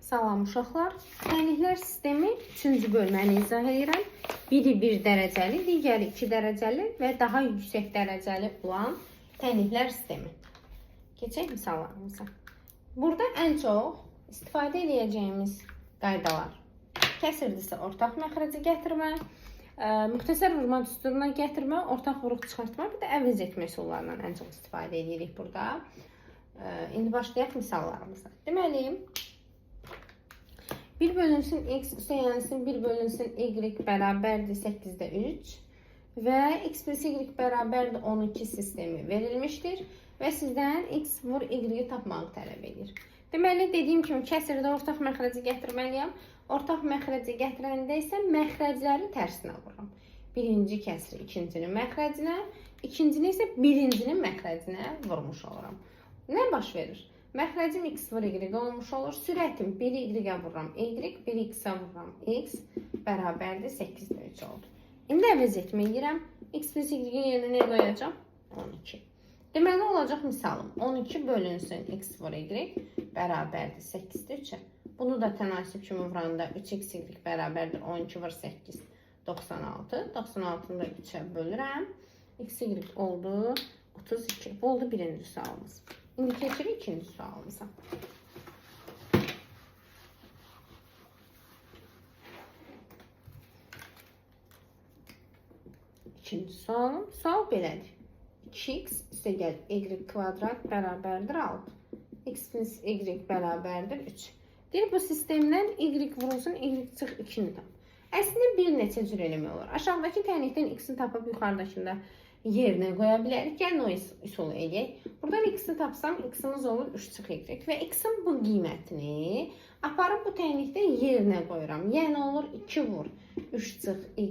Salam uşaqlar. Tənliklər sistemi 3-cü bölməni izah edirəm. Biri 1 dərəcəli, digəri 2 dərəcəli və daha yüksək dərəcəli olan tənliklər sistemi. Keçək misallarımıza. Burada ən çox istifadə edəcəyimiz qaydalar: kəsirdirsə ortaq məxrəci gətirmə, müxtəsər vurma düsturuna gətirmə, ortaq vuruq çıxartma, bir də əvəz etmə üsullarından ən çox istifadə edirik burada. İndi başlayaq misallarımıza. Deməli, 1 bölünsün x üstəgəlsin 1 bölünsün y bərabərdir 8'də 3 və x plus y bərabərdir 12 sistemi verilmişdir və sizdən x vur y tapmağı tələb edir. Deməli, dediyim kimi kəsirdə ortaq məxrəci gətirməliyəm. Ortaq məxrəci gətirəndə isə məxrəcləri tərsinə vururam. Birinci kəsri ikincinin məxrəcinə, ikincini isə birincinin məxrəcinə vurmuş oluram. Nə baş verir? Məxrəcim x vur y olmuş olur. Sürətim 1 y-ə vururam y, 1 x-ə vururam x bərabərdir 8'də 3 oldu. İndi əvəz etmə edirəm. X plus y-in yerinə nə qoyacağam? 12. Deməli olacaq misalım. 12 bölünsün x vur y bərabərdir 8'də 3'ə. Bunu da tənasib kimi vuranda 3x y bərabərdir 12 vur 8 96. 96'ını da 3'ə bölürəm. X y oldu 32. Bu oldu birinci sualımız. İndi keçirik ikinci sualımıza. İkinci sualım. Sual belədir. 2x üstəgəl y kvadrat bərabərdir 6. X plus y bərabərdir 3. Deyir, bu sistemdən y vurulsun, y çıx 2'ni tap. Əslində bir neçə cür eləmək olur. Aşağıdakı tənlikdən x-i tapıb yuxarıdakında yerinə qoya bilərik. Gəlin o üsulu eləyək. Buradan x-i tapsam, x-imiz olur 3 çıx y və x-in bu qiymətini aparıb bu tənlikdə yerinə qoyuram. Yəni olur 2 vur 3 çıx y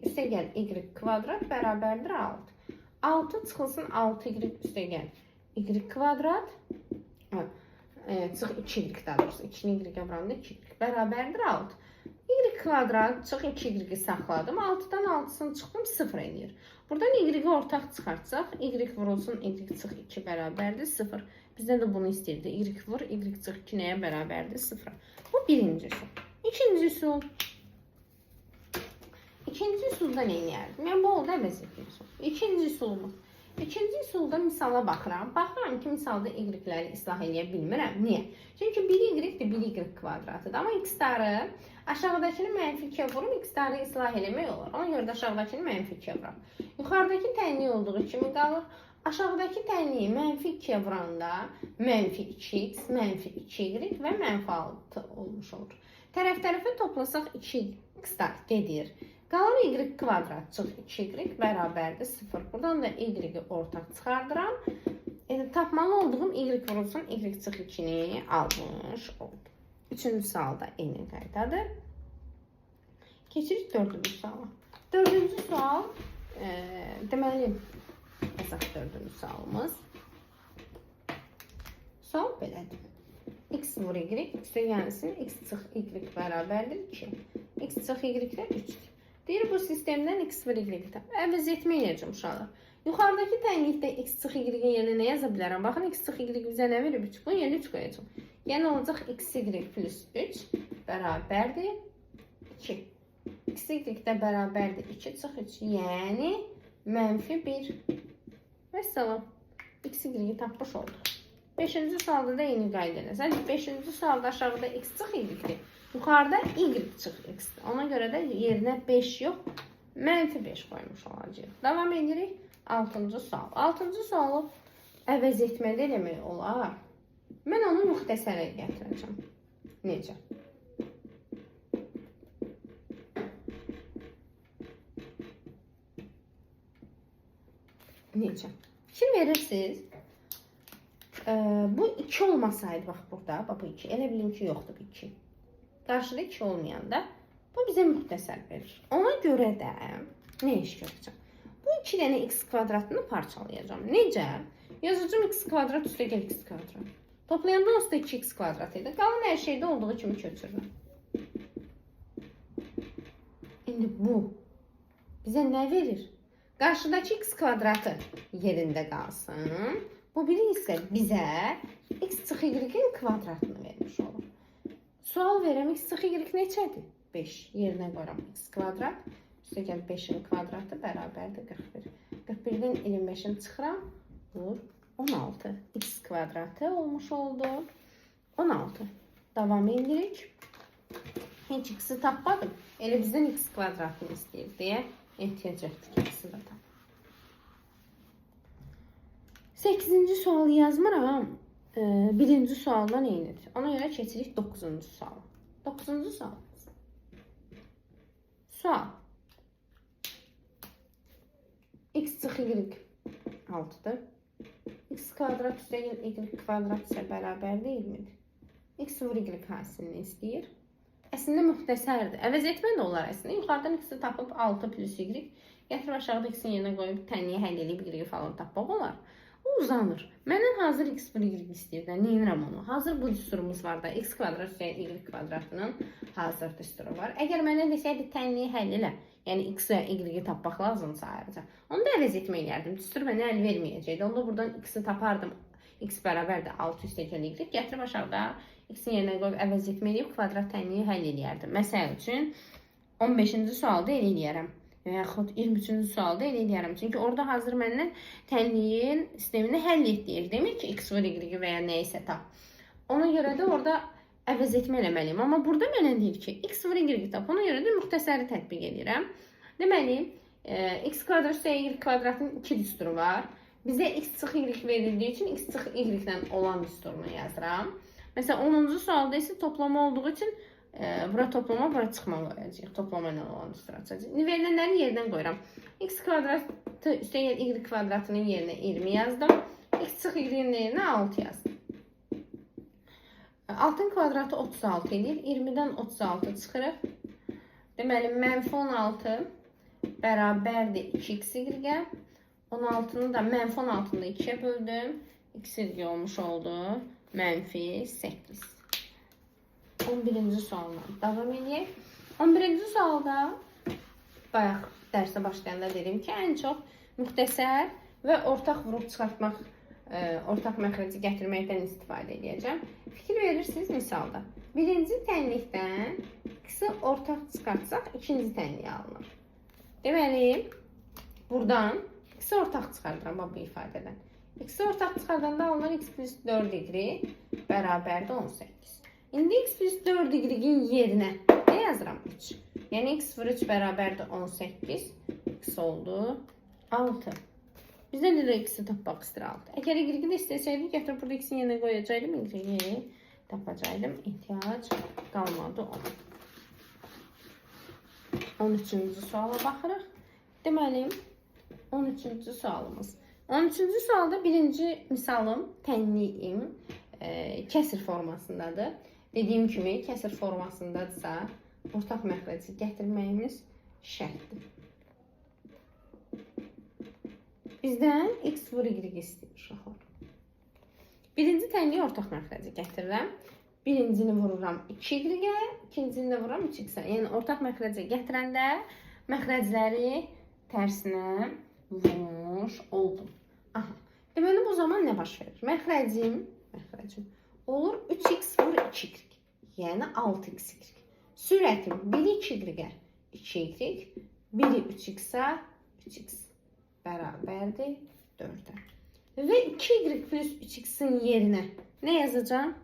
üstəgəl y kvadrat bərabərdir 6. 6 çıxılsın 6y üstəgəl y kvadrat çıx 2y daha doğrusu 2'ni y-ə vuranda 2y bərabərdir 6. Y kvadrat çıx 2y saxladım. 6'dan 6'sını çıxdım 0 edir. Buradan y ortaq çıxartsaq, y vurulsun, y çıx 2 bərabərdir 0. Bizdən də bunu istəyirdi. Y vur, y çıx 2 nəyə bərabərdir 0. Bu birinci üsul. İkinci üsul. İkinci üsulda nə edərdim? Yəni, bu oldu əvəz etmə üsul. İkinci üsulumuz. İkinci üsulda misala baxıram. Baxıram ki, misalda y-ləri islah edə bilmirəm. Niyə? Çünki 1 y-dir, 1 y kvadratıdır. Amma x-ləri aşağıdakini mənfi 2'ye vurup x-ləri islah eləmək olur. Ona görə də aşağıdakini mənfi 2'ye vuram. Yuxarıdakı tənliyi olduğu kimi qalır. Aşağıdakı tənliyi mənfi 2'ye vuranda mənfi 2x, mənfi 2y və mənfi 6 olmuş olur. Tərəf-tərəfə toplasaq 2x gedir. Qalır y kvadrat çıx 2y bərabərdir 0. Buradan da y ortaq çıxardıram. Tapmalı olduğum y vurulsun, y çıx 2'ni almış oldu. Üçüncü sualda eyni qaydadır. Keçirik dördüncü suala. Dördüncü sual, deməli, əsas dördüncü sualımız. Sual belədir. X vur y, üstəgəlsin, x çıx y bərabərdir 2. X çıx y-də 3'dür. Deyir, bu sistemdən x vur y tap. Əvəz etmə eləyəcəm uşaqlar. Yuxarıdakı tənlikdə x çıx y-in yerinə nə yaza bilərəm? Baxın, x çıx y bizə nə verir? 3. Bunun yerinə 3 qoyacağım. Yəni olacaq x y plus 3 bərabərdir 2. X y də bərabərdir 2 çıx 3. Yəni mənfi 1. Və salam. X y tapmış olduq. 5-ci sualda da eyni qayda. Sadəcə 5-ci sualda aşağıda x çıx y-dir. Yuxarıda y çıx x-dir. Ona görə də yerinə 5 yox, mənfi 5 qoymuş olacaq. Davam edirik. 6-cı sual. 6-cı sualı əvəz etmədə eləmək olar. Mən onu müxtəsərə gətirəcəm. Necə? Necə? Fikir verirsiniz. Bu 2 olmasaydı, bax burada, bu 2. Elə bilim ki, yoxdur bu 2. Qarşıda 2 olmayanda bu bizə müxtəsər verir. Ona görə də nə iş görəcəm? Bu 2 dənə x kvadratını parçalayacağım. Necə? Yazacağım x kvadrat üstəgəl x kvadrat. Toplayanda onsuz da 2x kvadrat idi. Qalan hər şeydə olduğu kimi köçürürəm. İndi bu bizə nə verir? Qarşıdakı x kvadratı yerində qalsın. Bu biri isə bizə x çıx y-in kvadratını vermiş olur. Sual verəm, x sıx y neçədir? 5. Yerinə qoyuram x kvadrat. Üstəgəl 5-in kvadratı bərabərdir 41. 41-dən 25-in çıxıram. Vur 16. X kvadratı olmuş oldu. 16. Davam edirik. Heç x-i tapmadım. Elə bizdən x kvadratını istəyir deyə ehtiyac etdik x-i də tap. 8-ci sual yazmıram. Birinci sualdan eynidir. Ona görə keçirik 9-cu suala. 9-cu sual. Sual. X çıx y 6'dır. X kvadrat üstəgəl y kvadrat isə bərabərdir 20'dir. X vur y hasilini istəyir. Əslində müxtəsərdir. Əvəz etmə də olar əslində. Yuxarıdan x-i tapıb 6 plus y. Gətirib aşağıda x-in yerinə qoyub tənliyə həll edib y falan tapmaq olar. O uzanır. Məndən hazır x vur y istəyir də. Neyinirəm onu? Hazır bu düsturumuz var da. X kvadrat üstəgəl y kvadratının hazır düsturu var. Əgər mənə desəydi tənliyə həll elə. Yəni x və y tapmaq lazımsa ayrıca. Onu da əvəz etmək gəldim. Düstur mənə əl verməyəcəkdi. Onda buradan x-i tapardım. X bərabərdir 6 üstəgəl y. Gətirib aşağıda x-in yerinə qoyub əvəz etməliyib kvadrat tənliyi həll edərdim. Məsəl üçün 15-ci sualda elə edərəm. Və yaxud 23-cü sualda elə edərəm. Çünki orada hazır məndən tənliyin sistemini həll etdirir. Demək ki, x vur y və ya nəyisə tap. Ona görə də orada əvəz etmə eləməliyim. Amma burada mənə deyir ki, x vur y tap. Ona görə də müxtəsəri tətbiq edirəm. Deməli, x kvadrat üstəgəl y kvadratın 2 düsturu var. Bizə x çıx y verildiyi üçün x çıx y-dən olan düsturunu yazıram. Məsələn, 10-cu sualda isə toplama olduğu üçün bura toplama, bura çıxma qoyacaq. Toplama ilə olan düstur açacaq. Verilənləri yerdən qoyuram. X kvadratı üstəgəl y kvadratının yerinə 20 yazdım. X çıx y-nin yerinə 6 yazdım. 6-ın kvadratı 36 edir. 20-dən 36 çıxırıq. Deməli, mənfi 16 bərabərdir 2x-y. 16-nı da mənfi 16-nı da 2-yə böldüm. X-y olmuş oldu. Mənfi 8. 11-ci sualdan davam edək. 11-ci sualda bayaq dərsə başlayanda dedim ki, ən çox müxtəsər və ortaq vurub çıxartmaq, ortaq məxrəci gətirməkdən istifadə edəcəm. Fikir verirsiniz misalda. Birinci tənlikdən x-i ortaq çıxartsaq, ikinci tənliyə alınır. Deməli, buradan x-i ortaq çıxardıram bu ifadədən. X-i ortaq çıxardanda alınan x plus 4y bərabərdir 18. İndi x plus 4y-in yerinə nə yazıram? 3. Yəni x vur 3 bərabərdir 18. X oldu 6. Bizdə də x-i tapmaq istəyir 6. Əgər y-i də istəsəydik, gətirib burada x-in yerinə qoyacaqdım. Y-i tapacaqdım. İhtiyac qalmadı ona. 13-cü suala baxırıq. Deməli, 13-cü sualımız. 13-cü sualda birinci misalım tənliyim kəsir formasındadır. Dediyim kimi kəsir formasındadırsa ortaq məxrəci gətirməyimiz şərtdir. Bizdən x vur y istəyir uşaqlar. Birinci tənliyi ortaq məxrəci gətirirəm. Birincini vururam 2y-ə, ikincini də vururam 3x-ə. Yəni ortaq məxrəci gətirəndə məxrəcləri tərsinə vurmuş oldum. Aha. Deməli bu zaman nə baş verir? Məxrəcim olur 3x vur 2y. Yəni 6xy. Sürətim 1-i 2y, 2y, 1-i 3x-ə, 3x bərabərdir 4-ə. Və 2y plus 3x-in yerinə nə yazacağım?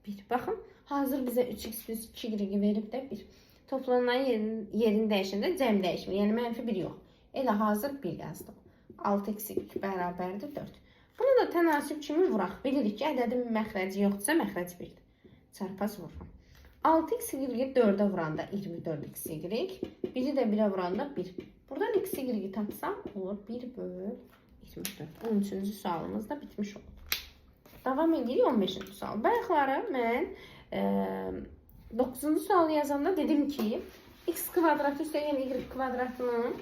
1. Baxın, hazır bizə 3x plus 2y verib də 1. Toplanan yerini dəyişəndə cəm dəyişmir. Yəni mənfi 1 yox. Elə hazır 1 yazdım. 6x bərabərdir 4. Bunu da tənasüb kimi vuraq. Bilirik ki, ədədin məxrəci yoxdursa, məxrəc 1-dir. Çarpaz vururam. 6xy 4-ə vuranda 24xy, 1-i də 1-ə vuranda 1. Buradan xy tapsam, olur 1 böl 24. 13-cü sualımız da bitmiş oldu. Davam edirik 15-ci sual. Bayaqları mən 9-cu sualı yazanda dedim ki, x kvadratı üstəgəl y kvadratının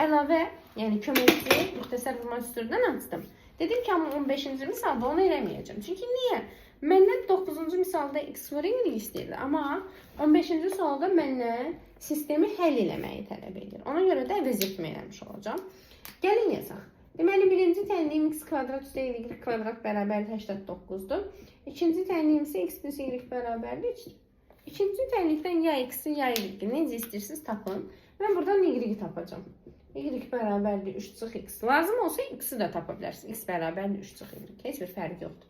əlavə, yəni köməkçi müxtəsər vurma düsturundan açdım. Dedim ki, amma 15-ci misalda onu eləməyəcəm. Çünki niyə? Məndən 9-cu misalda x vur y istəyirdi. Amma 15-ci sualda məndən sistemi həll eləməyi tələb edir. Ona görə də əvəz etmə eləmiş olacağım. Gəlin yazaq. Deməli, birinci tənliyim x kvadrat üstəgəl y kvadrat bərabərdir 89-dur. İkinci tənliyim isə x plus y bərabərdir 3-dür. İkinci tənlikdən ya x-i ya y-i necə istəyirsiniz tapın. Mən buradan y-i tapacağım. Y bərabərdir 3 çıx x. Lazım olsa x-i də tapa bilərsiniz. X bərabərdir 3 çıx y. Heç bir fərq yoxdur.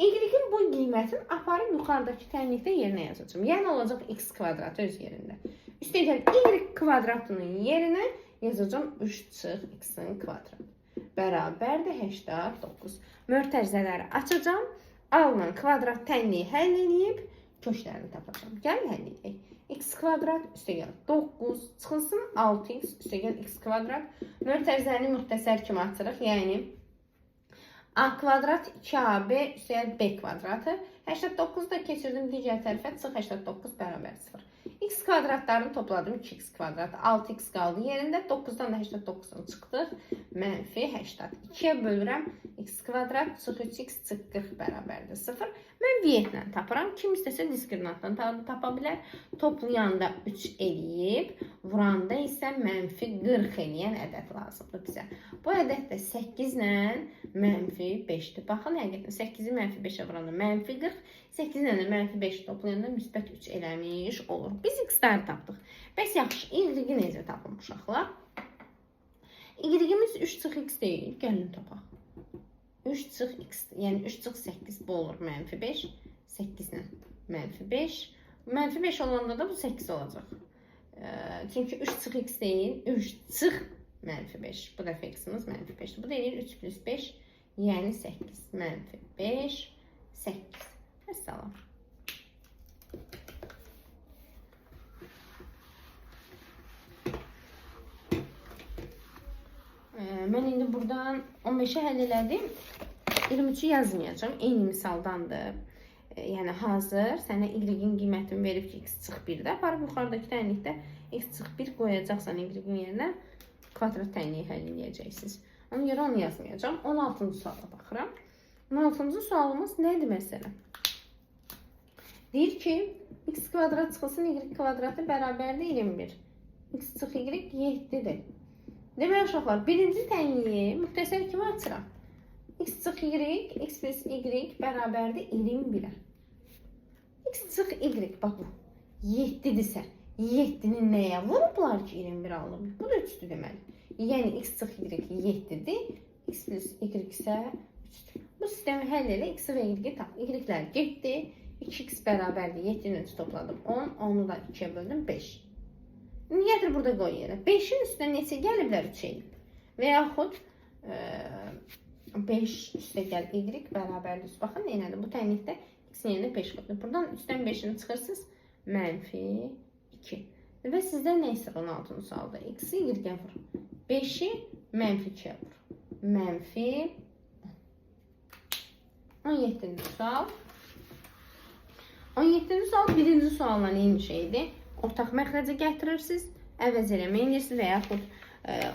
Y-in bu qiymətini aparıb yuxarıdakı tənlikdə yerinə yazacağım. Yəni olacaq x kvadratı öz yerində. Üstəgəl y kvadratının yerinə yazacağım 3 çıx x-in kvadratı. Bərabərdir 89. Mötərizələri açacağım. Alınan kvadrat tənliyi həll edib köşlərini tapacağım. Gəlin həll edək. X kvadrat üstəgəl 9 çıxılsın 6x üstəgəl x kvadrat. Mötərizəni müxtəsər kimi açırıq. Yəni a kvadrat 2ab üstəgəl b kvadratı. 89'u da keçirdim digər tərəfə. Çıx 89 bərabər 0. X kvadratlarını topladım 2x kvadrat. 6x qaldı yerində. 9'dan da 89'unu çıxdıq. Mənfi 80. 2'yə bölürəm. X kvadrat çıx 3x çıx 40 bərabərdir 0. Mən viyyətlə tapıram. Kim istəsə diskriminantdan tapa bilər. Toplayanda 3 eləyib. Vuranda isə mənfi 40 eləyən ədəd lazımdır bizə. Bu ədəd də 8 ilə mənfi 5'dir. Baxın, həqiqətən 8'i mənfi 5'ə vuranda mənfi 40. 8 ilə mənfi 5 toplayanda müsbət 3 eləmiş olur. Biz x-ləri tapdıq. Bəs yaxşı, y-i necə tapın uşaqlar? Y-imiz 3 çıx x deyil. Gəlin tapaq. 3 çıx x, yəni 3 çıx 8 bu olur mənfi 5. 8 ilə mənfi 5. Mənfi 5 olanda da bu 8 olacaq. Çünki 3 çıx x deyil, 3 çıx mənfi 5. Bu dəfə x-imiz mənfi 5. Bu deyil 3 plus 5, yəni 8. Mənfi 5, 8. Əssalam. Mən indi buradan 15'e həll elədim. 23'ü yazmayacağım. Eyni misaldandır. Yəni hazır. Sənə y-in qiymətini verib ki, x çıx 1'də. Aparıb yuxarıdakı tənlikdə x çıx 1 qoyacaqsan y-in yerinə kvadrat tənliyi həll edəcəksiniz. Ona görə onu yazmayacağım. 16-cı suala baxıram. 16-cı sualımız nədir məsələ? Deyir ki, x kvadrat çıxılsın y kvadratı bərabərdir 21. X çıx y 7'dir. Demək uşaqlar, birinci tənliyi müxtəsər kimi açıram. X çıx y, x plus y bərabərdir 21'ə. X çıx y, bax bu, 7'dirsə, 7'nin nəyə vurublar ki 21 alınır? Bu da 3'dür deməli. Yəni x çıx y 7'dir, x plus y isə 3'dür. Bu sistemi həll elə, x və y tap. Y-lər getdi, 2x bərabərdir, 7'nin 3 topladım 10, onu da 2'yə böldüm 5. Gətir burada qoy yerə. 5'in üstünə neçə gəliblər 3 eləyib. Və yaxud 5 üstə gəl y bərabərdir. Baxın, neynədir? Bu tənlikdə x-in yerində 5 qoydu. Buradan 3'dən 5'ini çıxırsınız. Mənfi 2. Və sizdən nə istəyir 16-cı sualda? X-i y-ə vur. 5'i mənfi 2'yə vur. Mənfi 17-ci sual. 17-ci sual birinci sualla eyni şeydir. Ortaq məxrəcə gətirirsiniz, əvəz eləmək edirsiniz və yaxud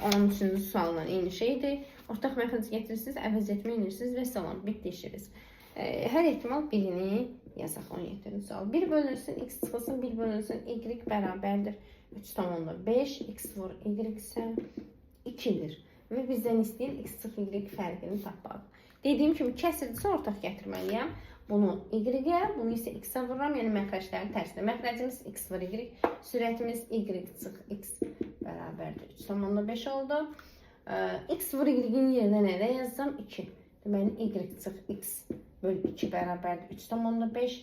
13-cü sualla eyni şeydir. Ortaq məxrəcə gətirirsiniz, əvəz etmək edirsiniz və salam, bitdi işiniz. Hər ehtimal birini yazaq 17-ci sual. 1 bölünsün, x çıxılsın, 1 bölünsün, y bərabərdir 3,5, x vur, y isə 2'dir. Və bizdən istəyir x çıx y fərqini tapaq. Dediyim kimi kəsirdirsə ortaq gətirməliyəm. Bunu y-ə, bunu isə x-ə vururam, yəni məxrəclərin tərsinə. Məxrəcimiz x vur y, sürətimiz y çıx x bərabərdir 3,5 oldu. X vur y-in yerinə nədə yazacağım? 2. Deməli, y çıx x bölü 2 bərabərdir 3,5.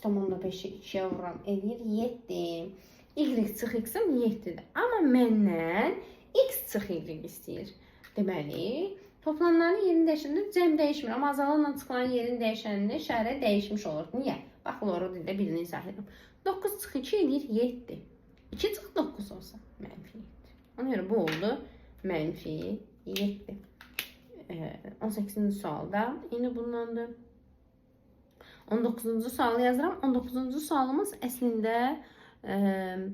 3,5'i 2'yə vururam, edir 7. Y çıx x-im 7'dir. Amma məndən x çıx y istəyir. Deməli, toplamların yerini dəyişəndə cəm dəyişmir. Amma azalanla çıxılan yerin dəyişənində işarə dəyişmiş olur. Niyə? Baxın, orada dildə birini izah edim. 9 çıx 2 edir 7. 2 çıx 9 olsa mənfi 7. Ona görə bu oldu mənfi 7. 18-ci sualda yine bundandır. 19-cu sualı yazıram. 19-cu sualımız əslində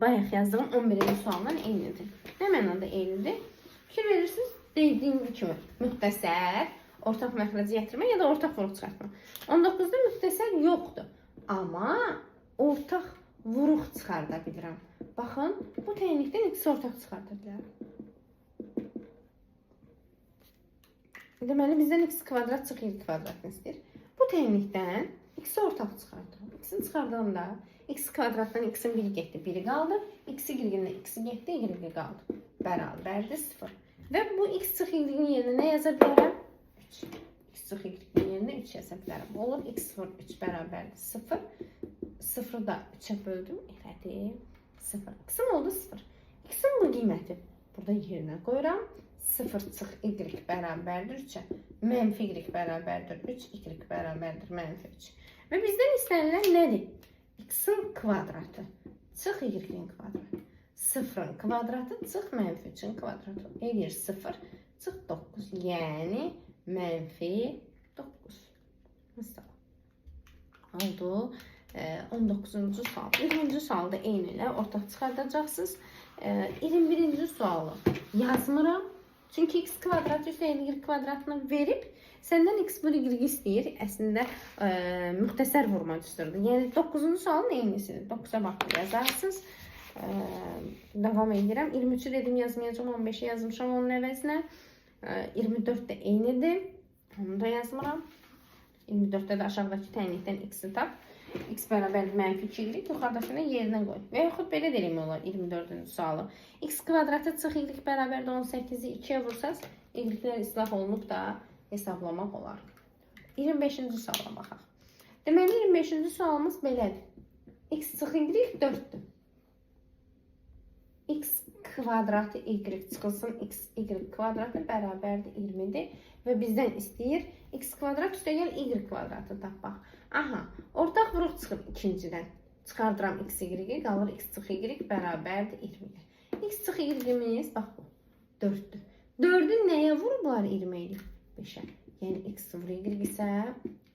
bayaq yazdığım 11-ci sualdan eynidir. Nə mənada eynidir? Fikir verirsiniz. Dediyim kimi müxtəsər, ortaq məxrəcə gətirmə ya da ortaq vuruq çıxartma. 19'da müxtəsər yoxdur. Amma ortaq vuruq çıxarda bilirəm. Baxın, bu tənlikdən x ortaq çıxarda bilərəm. Deməli, bizdən x kvadrat çıx y kvadratını istəyir. Bu tənlikdən x ortaq çıxardıram. X'ini çıxardığımda X kvadratdan x'in biri getdi, biri qaldı. X y-dən x getdi, y qaldı. Bərabərdir 0. Və bu x çıx y-nin yerinə nə yaza bilərəm? 3. X çıx y-nin yerinə 3 yaza bilərəm. Olur, x vur 3 bərabərdir 0. 0'ı da 3'ə böldüm. Elədi 0. X-in oldu 0. X-in bu qiyməti burada yerinə qoyuram. 0 çıx y bərabərdir 3'ə. Mənfi y bərabərdir 3. Y bərabərdir mənfi 3. Və bizdən istənilən nədir? X-in kvadratı çıx y-in kvadratı. 0'ın kvadratı çıx mənfi 3'ün kvadratı. Edir 0 çıx 9. Yəni mənfi 9. Mesela oldu. 19-cu sual. 20-ci sualda eyni ilə ortaq çıxardacaqsınız. 21-ci sualı yazmıram. Çünki x kvadratı üstə y kvadratını verib səndən x bölü y istəyir. Əslində müxtəsər vurma üstüdür. Yəni 9-cu sualın eynisidir. 9'a baxıb yazarsınız. Davam edirəm. 23'ü dedim yazmayacağım. 15'i yazmışam onun əvəzinə. 24 də eynidir. Onu da yazmıram. 24'də də aşağıdakı tənlikdən x-i tap. X bərabər mənfi 2 y, yuxarıdakını yerinə qoy. Və yaxud belə deyim olar 24-cü sualı. X kvadratı çıx y bərabər 18'i 2'yə vursaz, y-lər islah olunub da hesablamaq olar. 25-ci suala baxaq. Deməli 25-ci sualımız belədir. X çıx y 4'dür. X kvadratı y çıxılsın, x y kvadratı bərabərdir 20'dir. Və bizdən istəyir x kvadrat üstə gəl y kvadratı tapaq. Aha, ortaq vuruq çıxır ikincidən. Çıxardıram x y, qalır x çıx y bərabərdir 20'dir. X çıx y-miz bax bu 4'dür. 4'ü nəyə vurublar 20'yi? 5'ə. Yəni x vur y isə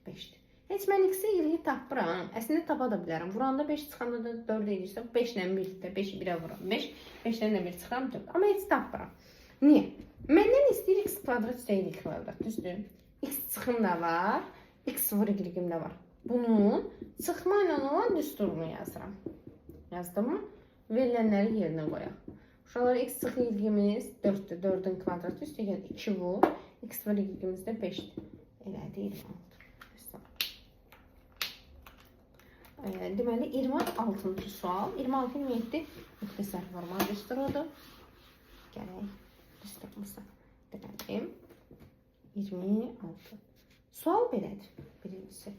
5'dir. Heç mən x-i y tapıram. Əslində tapa da bilərəm. Vuranda 5 çıxanda da 4 edirsə 5 ilə 1-də 5'i 1'ə vuram. 5, 5'dən də 1 çıxıram 4. Amma heç tapıram. Niyə? Məndən istəyir x kvadrat üstə y kvadrat. Düzdür? X çıxım da var. X vur y-im də var. Bunun çıxma ilə olan düsturunu yazıram. Yazdım mı? Verilənləri yerinə qoyaq. Uşaqlar x çıx y-imiz 4'dür. 4'ün kvadratı üstə gəl 2 vur. X vur y-imiz də 5'dir. Elədi 26. Deməli 26-cı sual. 26-27 müxtəsər forma düsturudur. Gələk düsturumuza. Deməli 26. Sual belədir. Birincisi.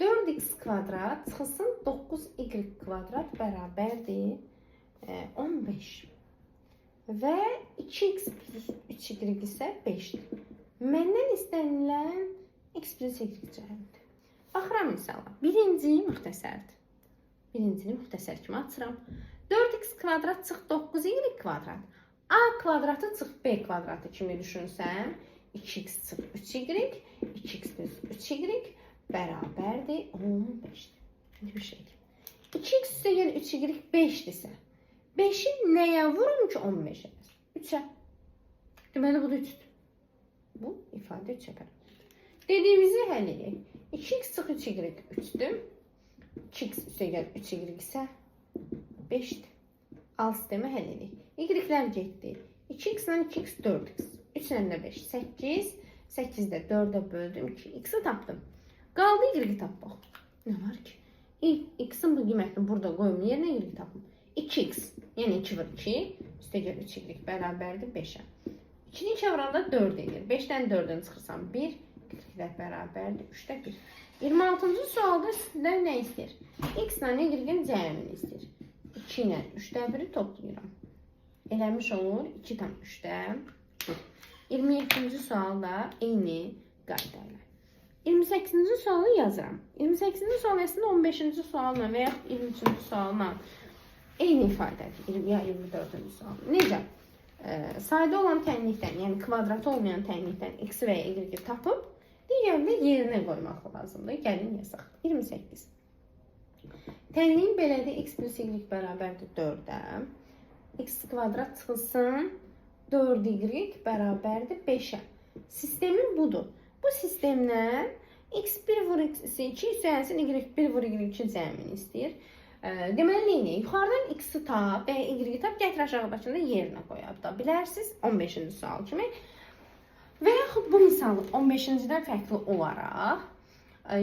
4x kvadrat çıxılsın 9y kvadrat bərabərdir 15. Və 2x plus 3y isə 5'dir. Məndən istənilən x plus y cəhəmdir. Baxıram insana. Birinci müxtəsərdir. Birincini müxtəsər kimi açıram. 4x kvadrat çıx 9y kvadrat. A kvadratı çıx b kvadratı kimi düşünsəm 2x çıx 3y, 2x plus 3y bərabərdir 15'dir. Bir şeydir. 2x üstə gəl 3y 5'dirsə 5'i nəyə vurum ki 15'ə? 3'ə. Deməli bu da 3'dür. Bu ifadə 3'ə bərabərdir. Dediyimizi həll edək. 2x çıx 3y 3'dür. 2x üstə gəl 3y isə 5'dir. Al sistemi həll edək. Y-lər getdi. 2x ilə 2x 4x. 3 ilə də 5. 8. 8-də 4'ə böldüm ki, x-i tapdım. Qaldı y-i tapmaq. Nə var ki? X-in bu qiymətini burada qoyum. Yerinə y-i tapım. 2x. Yəni 2 vur 2. Üstə gəl 3y bərabərdir 5'ə. 2-ni 2'ə vuranda 4 edir. 5'dən 4'dən çıxırsam 1. Y-lər bərabərdir 3'də 1. 26-cı sualda sizdən nə istəyir? X ilə y-in cəmini istəyir. 2 ilə 3'də 1'i toplayıram. Eləmiş olur 2 tam 3'də 1. 27-ci sualda eyni qayda ilə. 28-ci sualı yazıram. 28-ci sual əslində 15-ci sualla və ya 23-cü sualla eyni ifadədir. Ya 24-cü sual. Necə? Sayda olan tənlikdən, yəni kvadratı olmayan tənlikdən x və ya y tapıb, digərini yerinə qoymaq lazımdır. Gəlin yazaq. 28. Tənliyin belədir, x plus y bərabərdir 4'ə. X kvadrat çıxılsın 4y bərabərdir 5'ə. Sistemin budur. Bu sistemdən x1 vur x2 üstələnsin y1 vur y2 cəmini istəyir. Deməli neyini? Yuxarıdan x-i tap və y-i tap gətir aşağıdakını yerinə qoya bilərsiniz. 15-ci sual kimi. Və yaxud bu misalı 15-cidən fərqli olaraq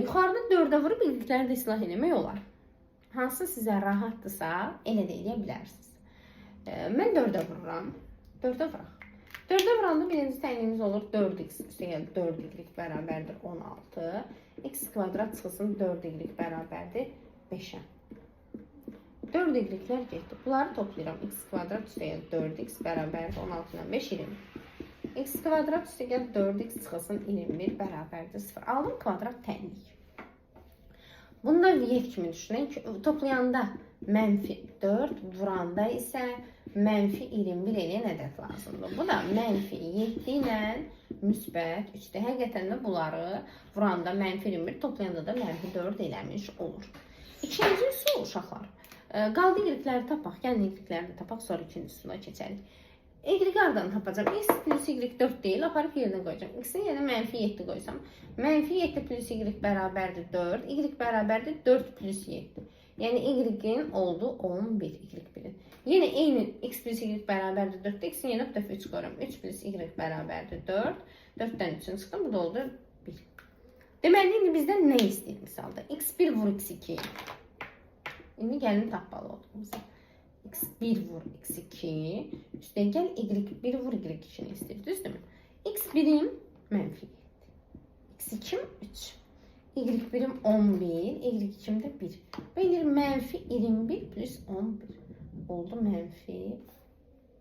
yuxarıda 4'ə vurub y-ləri də islah eləmək olar. Hansı sizə rahatdırsa, elə də edə bilərsiniz. Mən 4-ə vururam. 4-ə vuraq. 4-ə vuranda birinci tənliyimiz olur 4x. Yəni 4y bərabərdir 16. X kvadrat çıxılsın 4y bərabərdir 5-ə. 4y'lər getdi. Bunları toplayıram. X kvadrat üstəgəl 4x bərabərdir 16 ilə 5, 20. X kvadrat üstəgəl 4x çıxılsın 21 bərabərdir 0. Aldım kvadrat tənlik. Bunu da viyet kimi düşünək. Toplayanda mənfi 4, vuranda isə mənfi 21 eləyən ədəd lazımdır. Bu da mənfi 7 ilə müsbət 3-də. Həqiqətən də bunları vuranda mənfi 21, toplayanda da mənfi 4 eləmiş olur. İkinci üsul uşaqlar. Qaldı y-ləri tapaq, gəlin y-ləri də tapaq, sonra ikinci üsula keçərik. Y hardan tapacağım? X plus y 4 deyil, aparıb yerinə qoyacağım. X-in yerinə mənfi 7 qoysam, mənfi 7 plus y bərabərdir 4, y bərabərdir 4 plus 7. Yəni y-in oldu 11 y1-in. Yenə eyni x plus y bərabərdir 4, x-in yerinə bir dəfə 3 qoyuram. 3 plus y bərabərdir 4, 4-dən 3-ün çıxdım, bu da oldu 1. Deməli, indi bizdən nə istəyir misalda? x1 vur x2. İndi gəlin tapmalı olduğumuzda. x1 vur x2, üstə gəl y1 vur y2-ni istəyir, düzdürmü? x1-im mənfi 7, x2-im 3, y1-im 11, y2-im də 1. Belə mənfi 21 plus 11 oldu mənfi.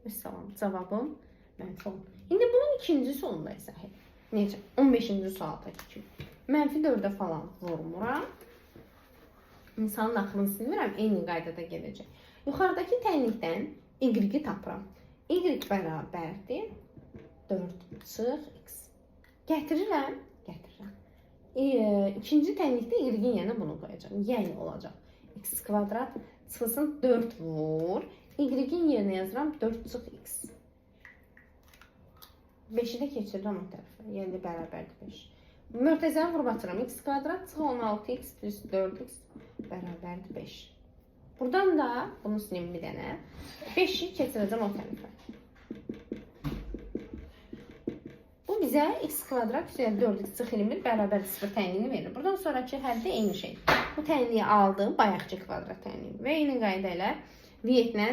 Məsələn, cavabım mənfi 10. İndi bunun ikinci solunda isə necə? 15-ci sualdakı kimi. Mənfi 4-ə falan vurmuram. İnsanın axırını silmirəm, eyni qaydada gedəcək. Yuxarıdakı tənlikdən y-i tapıram. Y bərabərdir 4 çıx x. Gətirirəm. İkinci tənlikdə y-in yanına bunu qoyacağım. Yəni olacaq. X kvadrat çıxılsın 4 vur. Y-in yerinə yazıram 4 çıx x. 5-i də keçirirəm o tərəfə. Yəni bərabərdir 5. Mörtəzəni vurub atıram. X kvadrat çıx 16x plus 4x bərabərdir 5. Buradan da bunu sileyim bir dənə. 5-i keçirəcəm o tərəfə. Bu bizə x kvadrat üzrə 4x çıx 21 bərabər 0 tənliyini verir. Buradan sonraki həldə eyni şey. Bu tənliyi aldım, bayaqçı kvadrat tənliyi. Və eyni qayda ilə viyetlə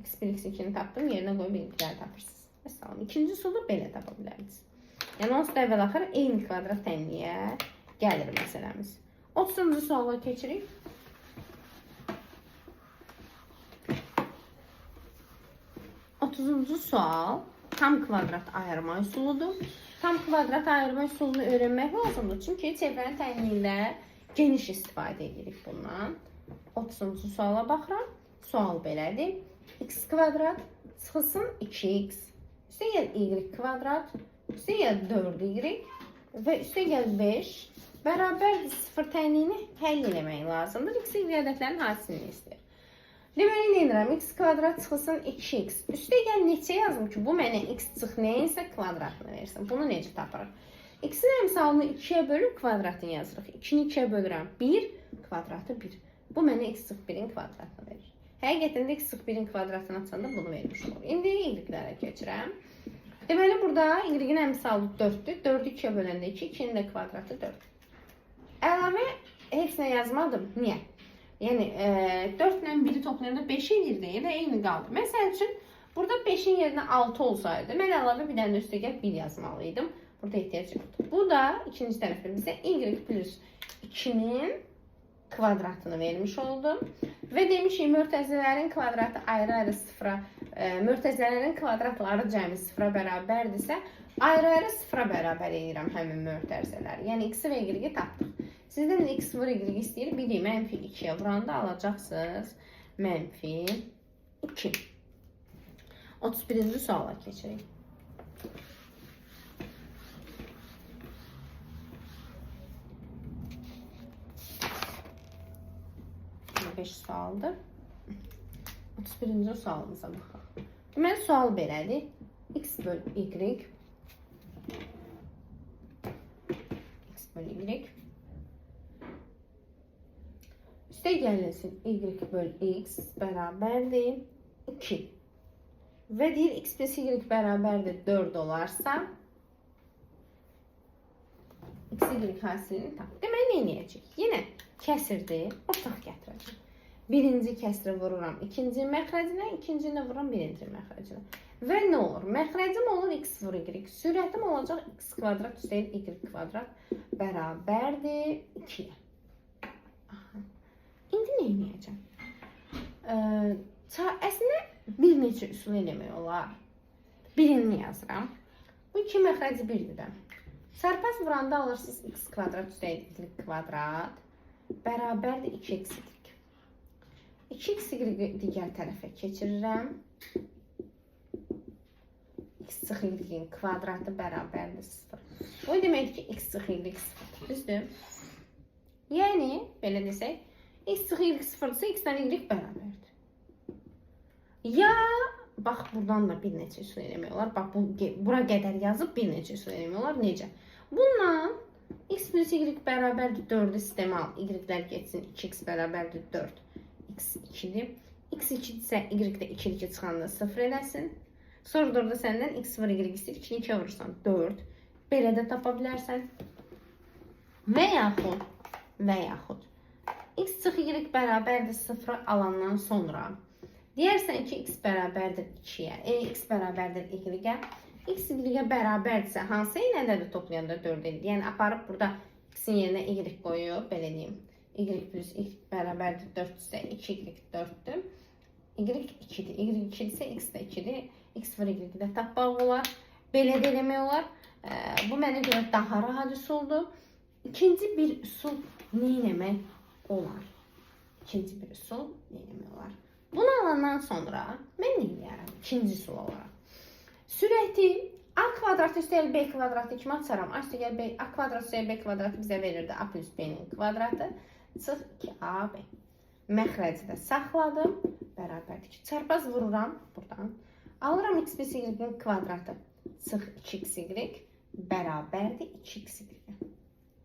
x1, x2-ni tapdım, yerinə qoyub y-ləri tapırsınız. Məsələn, ikinci solu belə tapa bilərsiniz. Yəni, onsuz da əvvəl axır eyni kvadrat tənliyə gəlir məsələmiz. 30-cu suala keçirik. 30-cu sual tam kvadrat ayırma üsuludur. Tam kvadrat ayırma üsulunu öyrənmək lazımdır. Çünki çevrənin tənliyində geniş istifadə edirik bundan. 30-cu suala baxıram. Sual belədir. X kvadrat çıxılsın 2x. Üstə gəl y kvadrat. Üstə gəl 4y və üstə gəl 5 bərabərdir 0 tənliyini həll eləmək lazımdır. X ədədlərin hasilini istəyir. Deməli, nə edirəm? X kvadrat çıxılsın 2x. Üstə gəl neçə yazım ki, bu mənə x çıx nəyinsə kvadratını versin. Bunu necə tapırıq? X-in əmsalını 2-yə bölüb kvadratını yazırıq. 2-ni 2-yə bölürəm. 1 kvadratı 1. Bu mənə x çıx 1-in kvadratını verir. Həqiqətən də x çıx 1-in kvadratını açanda bunu vermiş olur. İndi y-lərə keçirəm. Deməli, burada y-in əmsalı 4-dür. 4-ü 2-yə böləndə 2, 2-nin də kvadratı 4. Əlavə heç nə yazmadım. Niyə? Yəni, 4 ilə 1-i toplayanda 5 edir deyə və eyni qaldı. Məsəl üçün, burada 5-in yerinə 6 olsaydı, mən əlavə bir dənə üstə gəl 1 yazmalıydım. Burada ehtiyac yoxdur. Bu da ikinci tərəfdə bizə y plus 2-nin kvadratını vermiş oldum. Və demişik, mörtəzələrin kvadratı ayrı-ayrı sıfıra, mörtəzələrin kvadratları cəmi sıfıra bərabərdirsə, ayrı-ayrı sıfıra bərabər edirəm həmin mörtəzələri. Yəni, x və y-i tapdıq. Sizdən x vur y istəyir, biri mənfi 2-yə vuranda alacaqsınız mənfi 2. 31-ci suala keçirik. 5 sualdır. 31-ci sualımıza baxaq. Deməli, sual belədir. X böl y. X böl y. Üstə gəlinsin y böl x bərabərdir 2. Və deyir x plus y bərabərdir 4 olarsa x y hasilini tap. Deməli, nə edəcək? Yenə kəsirdir, ortaq gətirəcək. Birinci kəsri vururam ikinci məxrəcinə, ikincinə vururam birinci məxrəcinə. Və nə olur? Məxrəcim olur x vur y. Sürətim olacaq x kvadrat üstəgəl y kvadrat bərabərdir 2-yə. İndi nə edəcəm? Əslində bir neçə üsul eləmək olar. Birini yazıram. Bu iki məxrəci birdir də. Çarpaz vuranda alırsınız x kvadrat üstəgəl y kvadrat bərabərdir 2x y. 2x y digər tərəfə keçirirəm. X çıx y kvadratı bərabərdir 0. Bu deməkdir ki, x çıx y 0. Düzdür? Yəni, belə desək, x çıx y 0-dırsa, x-dən y bərabərdir. Ya, bax, buradan da bir neçə üsul eləmək olar. Bax, bura qədər yazıb bir neçə üsul eləmək olar. Necə? Bundan x plus y bərabərdir 4-ü sistemə al. Y-lər geçsin, 2x bərabərdir 4. X 2-dir. X 2-dirsə, y-də 2-2 çıxanda 0 edəsin. Sonra da orada səndən x var, y istəyir. 2-ni 2-yə vurursan 4. Belə də tapa bilərsən. Və yaxud x çıx y bərabərdir 0 alandan sonra deyərsən ki, x bərabərdir 2-yə, x bərabərdir y-ə. X y-ə bərabərdirsə, hansı iynədədir toplayanda 4 edir? Yəni, aparıb burada x-in yerinə y qoyub, belə deyim. Y plus y bərabərdir 4-dürsə, 2y 4-dür. Y 2-dir. Y 2-dirsə, x də 2-dir. X var, y də tapmaq olar. Belə də eləmək olar. Bu mənə görə daha rahat üsuldur. İkinci bir üsul nə eləmək olar? Bunu alandan sonra mən nə eləyərəm? İkinci üsul olaraq. Sürəti a kvadrat üstəgəl b kvadratı kimi açaram. A kvadrat üstəgəl b kvadratı bizə verirdi. A plus b-nin kvadratı. Çıx 2ab. Məxrəci də saxladım. Bərabərdir ki, çarpaz vururam buradan. Alıram x plus y-nin kvadratı. Çıx 2x y bərabərdir 2x y.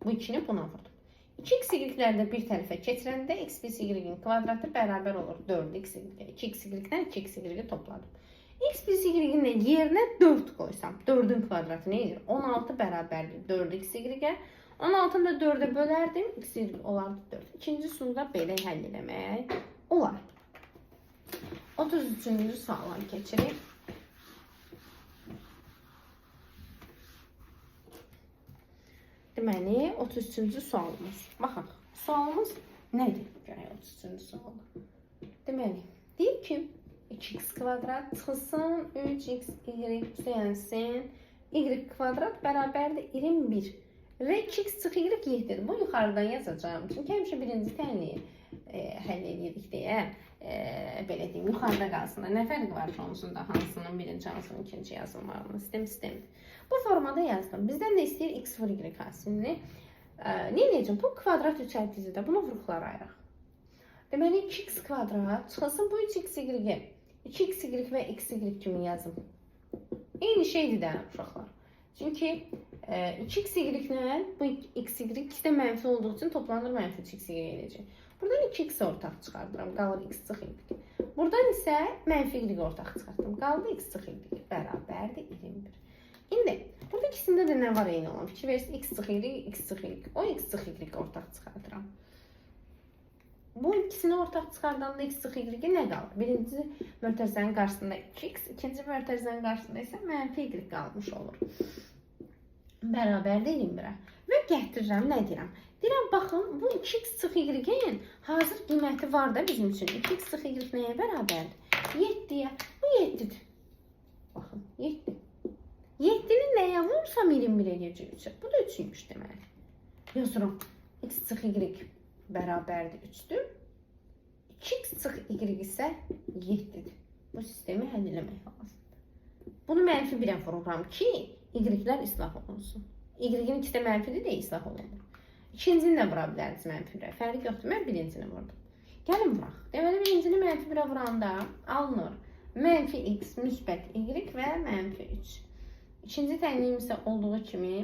Bu ikini buna vurdum. 2x y-lərdə bir tərəfə keçirəndə x plus y-nin kvadratı bərabər olur 4x y. 2x y-dən 2x y topladım. X plus y-nin yerinə 4 qoysam, 4-ün kvadratı nə edir? 16 bərabərdir 4x y-ə. 16-nı da 4-ə bölərdim, x y olardı 4. İkinci üsulda belə həll eləmək olar. 33-cü suala keçirik. Deməli, 33-cü sualımız. Baxın, sualımız nədir? Görək 33-cü sualı. Deməli, deyib ki, 2x kvadrat çıxılsın, 3x y üstəyənsin, y kvadrat bərabərdir 21. Və 2x çıx y 7-dir. Bu yuxarıdan yazacağım. Çünki həmişə birinci tənliyi həll edirik deyə, belə deyim, yuxarıda qalsın. Nə fərqi var ki, onsunda hansının birinci, hansının ikinci yazılmağını sistemdir. Bu formada yazdım. Bizdən də istəyir x vur y hasilini. Nə edəcəm? Bu kvadrat üçərtisidir. Bunu vuruqlara ayıraq. Deməli, 2x kvadrat çıxılsın bu 3x y. 2x y və x y kimi yazım. Eyni şeydir də, uşaqlar. Çünki 2x y-lə bu x y ikisi də mənfi olduğu üçün toplanır mənfi 3x y eləyəcək. Buradan 2x ortaq çıxardıram, qalır x çıx y. Buradan isə mənfi y ortaq çıxardım, qaldı x çıx y bərabərdir 21. İndi, burada ikisində də nə var eyni olan? Fikir versin, x çıx y, x çıx y. O x çıx y ortaq çıxardıram. Bu ikisini ortaq çıxardanda x çıx y nə qalır? Birinci mötərizənin qarşısında 2x, ikinci mötərizənin qarşısında isə mənfi y qalmış olur. Bərabərdir 21-ə. Və gətirirəm, nə deyirəm? Deyirəm, baxın, bu 2x çıx y-in hazır qiyməti var da bizim üçün. 2x çıx y nəyə bərabərdir? 7-yə. Bu 7-dir. Baxın, 7. 7-ni nəyə vursam 21 eləyəcək 3-ə. Bu da 3-üymüş deməli. Yazıram, x çıx y bərabərdir 3-dür. 2x çıx y isə 7-dir. Bu sistemi həll eləmək lazımdır. Bunu mənfi 1-ə vururam ki, y-lər islah olunsun. Y-in ikisi də mənfidir deyə islah olunur. İkincini də vura biləriz mənfi 1-ə. Fərq yoxdur, mən birincini vurdum. Gəlin vuraq. Deməli, birincini mənfi 1-ə vuranda alınır. Mənfi x, müsbət y və mənfi 3. İkinci tənliyim isə olduğu kimi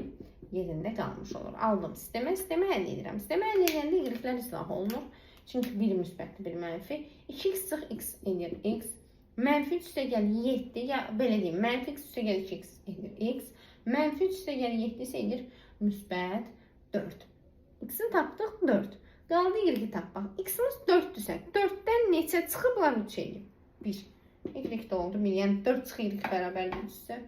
yerində qalmış olur. Aldım sistemə, sistemə əldə edirəm. Sistemə əldə edəndə y-lər islah olunur. Çünki biri müsbətdir, biri mənfi. 2x çıx x edir x. Mənfi 3 üstə gəlir 7, ya belə deyim, mənfi x üstə gəlir 2x edir x. Mənfi 3 üstə gəlir 7 isə edir müsbət 4. İkisini tapdıq 4. Qaldı y tapmaq. X-imiz 4-dürsə, 4-dən neçə çıxıblar 3 eləyib? 1. Y də oldu 1. Yəni 4 çıx y bərabərdirsə,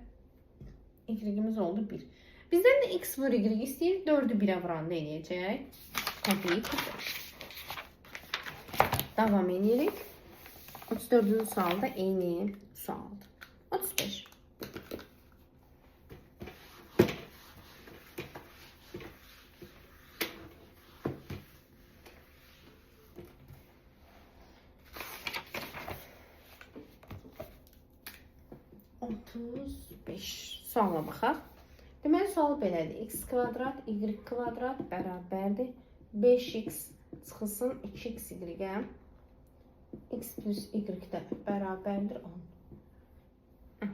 y-imiz oldu 1. Bizdən də x vur y istəyir, 4-ü 1-ə vuranda eləyəcək. Təbii ki. Davam edirik. 34-cü sualda eyni sualdır. 35. Suala baxaq. Deməli, sual belədir. X kvadrat, y kvadrat bərabərdir. 5x çıxılsın 2x y-ə. X plus y də bərabərdir 10.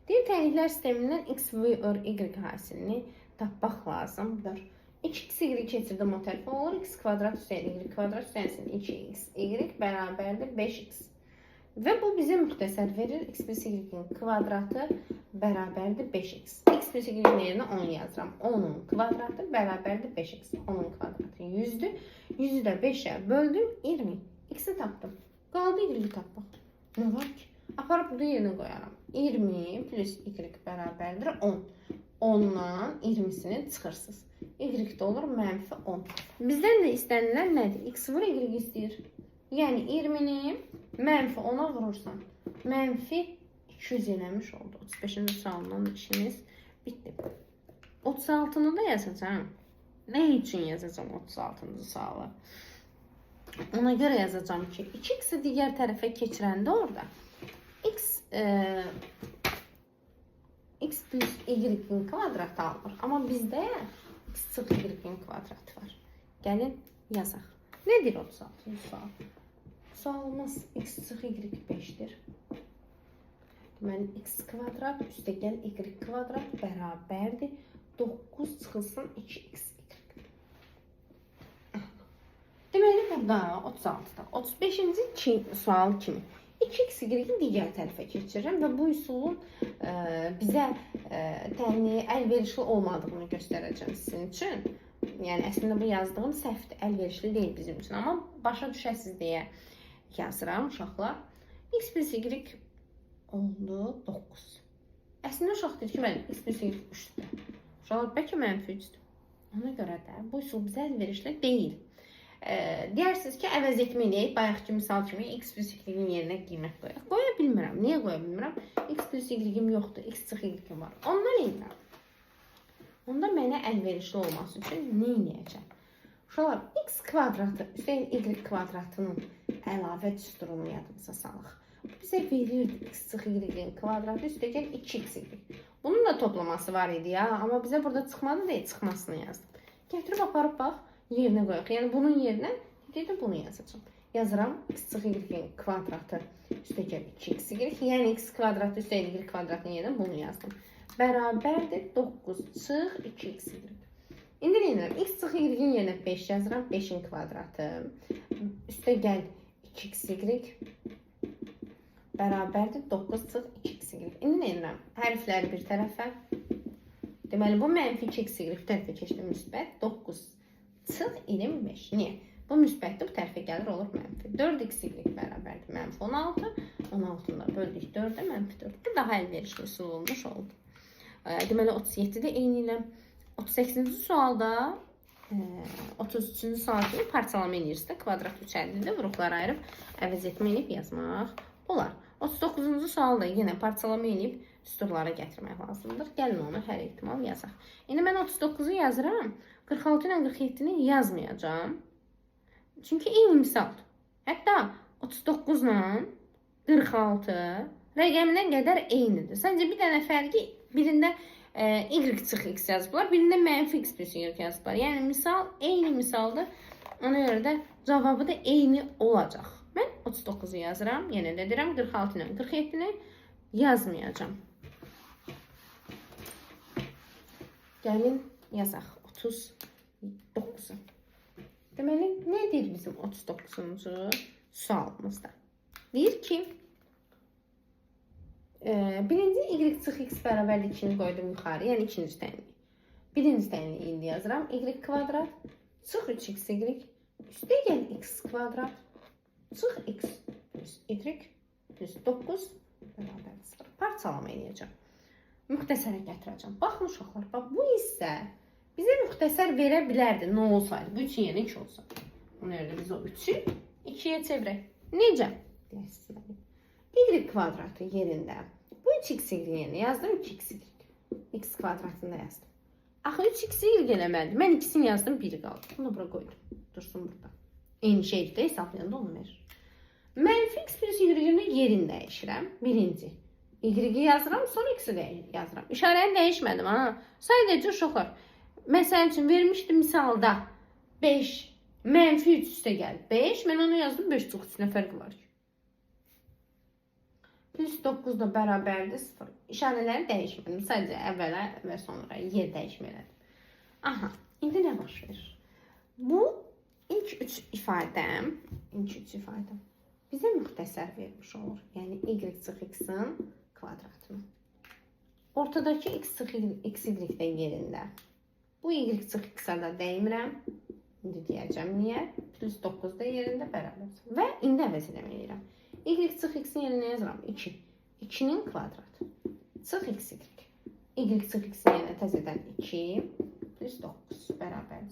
Deyir, tənliklər sistemindən x vur y hasilini tapmaq lazımdır. 2x y keçirdim o tərəfə olur. X kvadrat üstəyin y kvadrat üstəyinsin 2x y bərabərdir 5x. Və bu bizə müxtəsər verir. X plus y-in kvadratı bərabərdir 5x. X plus y-in yerinə 10 yazıram. 10-un kvadratı bərabərdir 5x. 10-un kvadratı 100-dür. 100-ü də 5-ə böldüm 20. X-i tapdım. Qaldı y-i tapmaq. Nə var ki? Aparıb burada yerinə qoyaram. 20 plus y bərabərdir 10. 10-dan 20-sini çıxırsınız. Y də olur mənfi 10. Bizdən də istənilən nədir? X vur y istəyir. Yəni 20-ni mənfi 10-a vurursan, mənfi 200 eləmiş oldu. 35-ci sualından işimiz bitdi. 36-nı da yazacağım. Nə üçün yazacağım 36-cı sualı? Ona görə yazacağım ki, 2x-i digər tərəfə keçirəndə orada x plus y-in kvadratı alır. Amma bizdə x çıx y-in kvadratı var. Gəlin yazaq. Nədir 36-cı sual? Sualımız x çıx y 5-dir. Deməli, x kvadrat üstə gəl y kvadrat bərabərdir. 9 çıxılsın 2x y. Deməli, burada 36-da. 35-ci sual kimi 2x y-i digər tərəfə keçirirəm və bu üsulun bizə tənliyi əlverişli olmadığını göstərəcəm sizin üçün. Yəni, əslində bu yazdığım səhvdir, əlverişli deyil bizim üçün. Amma başa düşəsiz deyə yazıram uşaqlar. X plus y oldu 9. Əslində uşaq deyir ki, mənim x plus y 3-dür. Uşaqlar bəlkə mənfi 3-dür. Ona görə də bu üsul bizə əlverişli deyil. Deyirsiniz ki, əvəz etmə eləyək. Bayaqki misal kimi x plus y-in yerinə qiymət qoyaq. Qoya bilmirəm. Niyə qoya bilmirəm? X plus y-im yoxdur. X çıx y-im var. Ondan eynirəm. Onda mənə əlverişli olması üçün nə edəcəm? Uşaqlar, x kvadratı üstəyin y kvadratının əlavə düsturunu yadımıza salaq. Bu bizə verirdi x çıx y-in kvadratı üstə gəl 2x y. Bunun da toplaması var idi ya. Amma bizə burada çıxmadı deyə çıxmasını yazdım. Gətirib aparıb bax, yerinə qoyaq. Yəni bunun yerinə dedim bunu yazacağım. Yazıram x çıx y-in kvadratı üstə gəl 2x y. Yəni x kvadratı üstə y kvadratının yerinə bunu yazdım. Bərabərdir 9 çıx 2x y. İndi deyirəm, x çıx y-in yerinə 5 yazıram. 5-in kvadratı üstə gəl 2x y bərabərdir 9 çıx 2x y. İndi deyirəm, hərfləri bir tərəfə. Deməli, bu mənfi 2x y bir tərəfə keçdi müsbət 9 çıx 25. Niyə? Bu müsbətdir, bu tərəfə gəlir, olur mənfi. 4x y bərabərdir mənfi 16. 16-nı da böldük 4-ə mənfi 4. Bu daha əlverişli üsul olmuş oldu. Deməli, 37-də eyni ilə 38-ci sualda 33-cü sual kimi parçalama edirsiniz. Kvadrat 350-də vuruqları ayırıb əvəz etmə edib yazmaq olar. 39-cu sualda yenə parçalama edib düsturlara gətirmək lazımdır. Gəlin onu hər ehtimal yazaq. İndi mən 39-u yazıram. 46 ilə 47-ni yazmayacağım. Çünki eyni misaldır. Hətta 39 ilə 46 rəqəminə qədər eynidir. Sadəcə bir dənə fərqi birində y çıx x yazıblar, birində mənfi x plus y yazıblar. Yəni misal eyni misaldır. Ona görə də cavabı da eyni olacaq. Mən 39-u yazıram. Yenə də deyirəm 46 ilə 47-ni yazmayacağım. Gəlin yazaq 39-u. Deməli, nədir bizim 39-cu sualımızda? Deyir ki, birinci y çıx x bərabərdir 2-ni qoydum yuxarı, yəni ikinci tənlik. Birinci tənliyi indi yazıram. Y kvadrat çıx 3x y Üstəgəl x kvadrat çıx x plus y plus 9 bərabər 0. Parçalama edəcəm. Müxtəsərə gətirəcəm. Baxın uşaqlar, bax bu hissə bizə müxtəsər verə bilərdi. Nə olsaydı? Bu 3 yenə 2 olsa. Ona görə də biz o 3'ü 2'ye çevirək. Necə? Y kvadratı yerində. Bu 3x yerine yazdım 2x. X kvadratında yazdım. Axı 3x eləməlidir. Mən ikisini yazdım, biri qaldı. Bunu bura qoydum. Dursun burada. Eyni şeydir də hesablayanda onu verir. Mənfi x plus y-nin yerini dəyişirəm. Birinci. Y-i yazıram, sonra x-i yazıram. İşarəni dəyişmədim. Sadəcə uşaqlar. Məsəl üçün vermişdim misalda 5 mənfi 3 üstə gəl. 5. Mən onu yazdım 5 çox 3 nə fərqi var ki? Plus 9 da bərabərdir 0. İşarələri dəyişmədim. Sadəcə əvvələ və sonra yer dəyişmələdim. Aha, indi nə baş verir? Bu ilk 3 ifadəm bizə müxtəsər vermiş olur. Yəni y çıx x-in kvadratını. Ortadakı x çıx y-dən yerində. Bu y çıx x-a da dəymirəm. İndi deyəcəm niyə? Plus 9 da yerində bərabər. Və indi əvəz eləməyirəm. Y çıx x-in yerinə yazıram 2. 2'nin kvadratı. Çıx x y. Y çıx x-in yerinə təzədən 2 plus 9 bərabər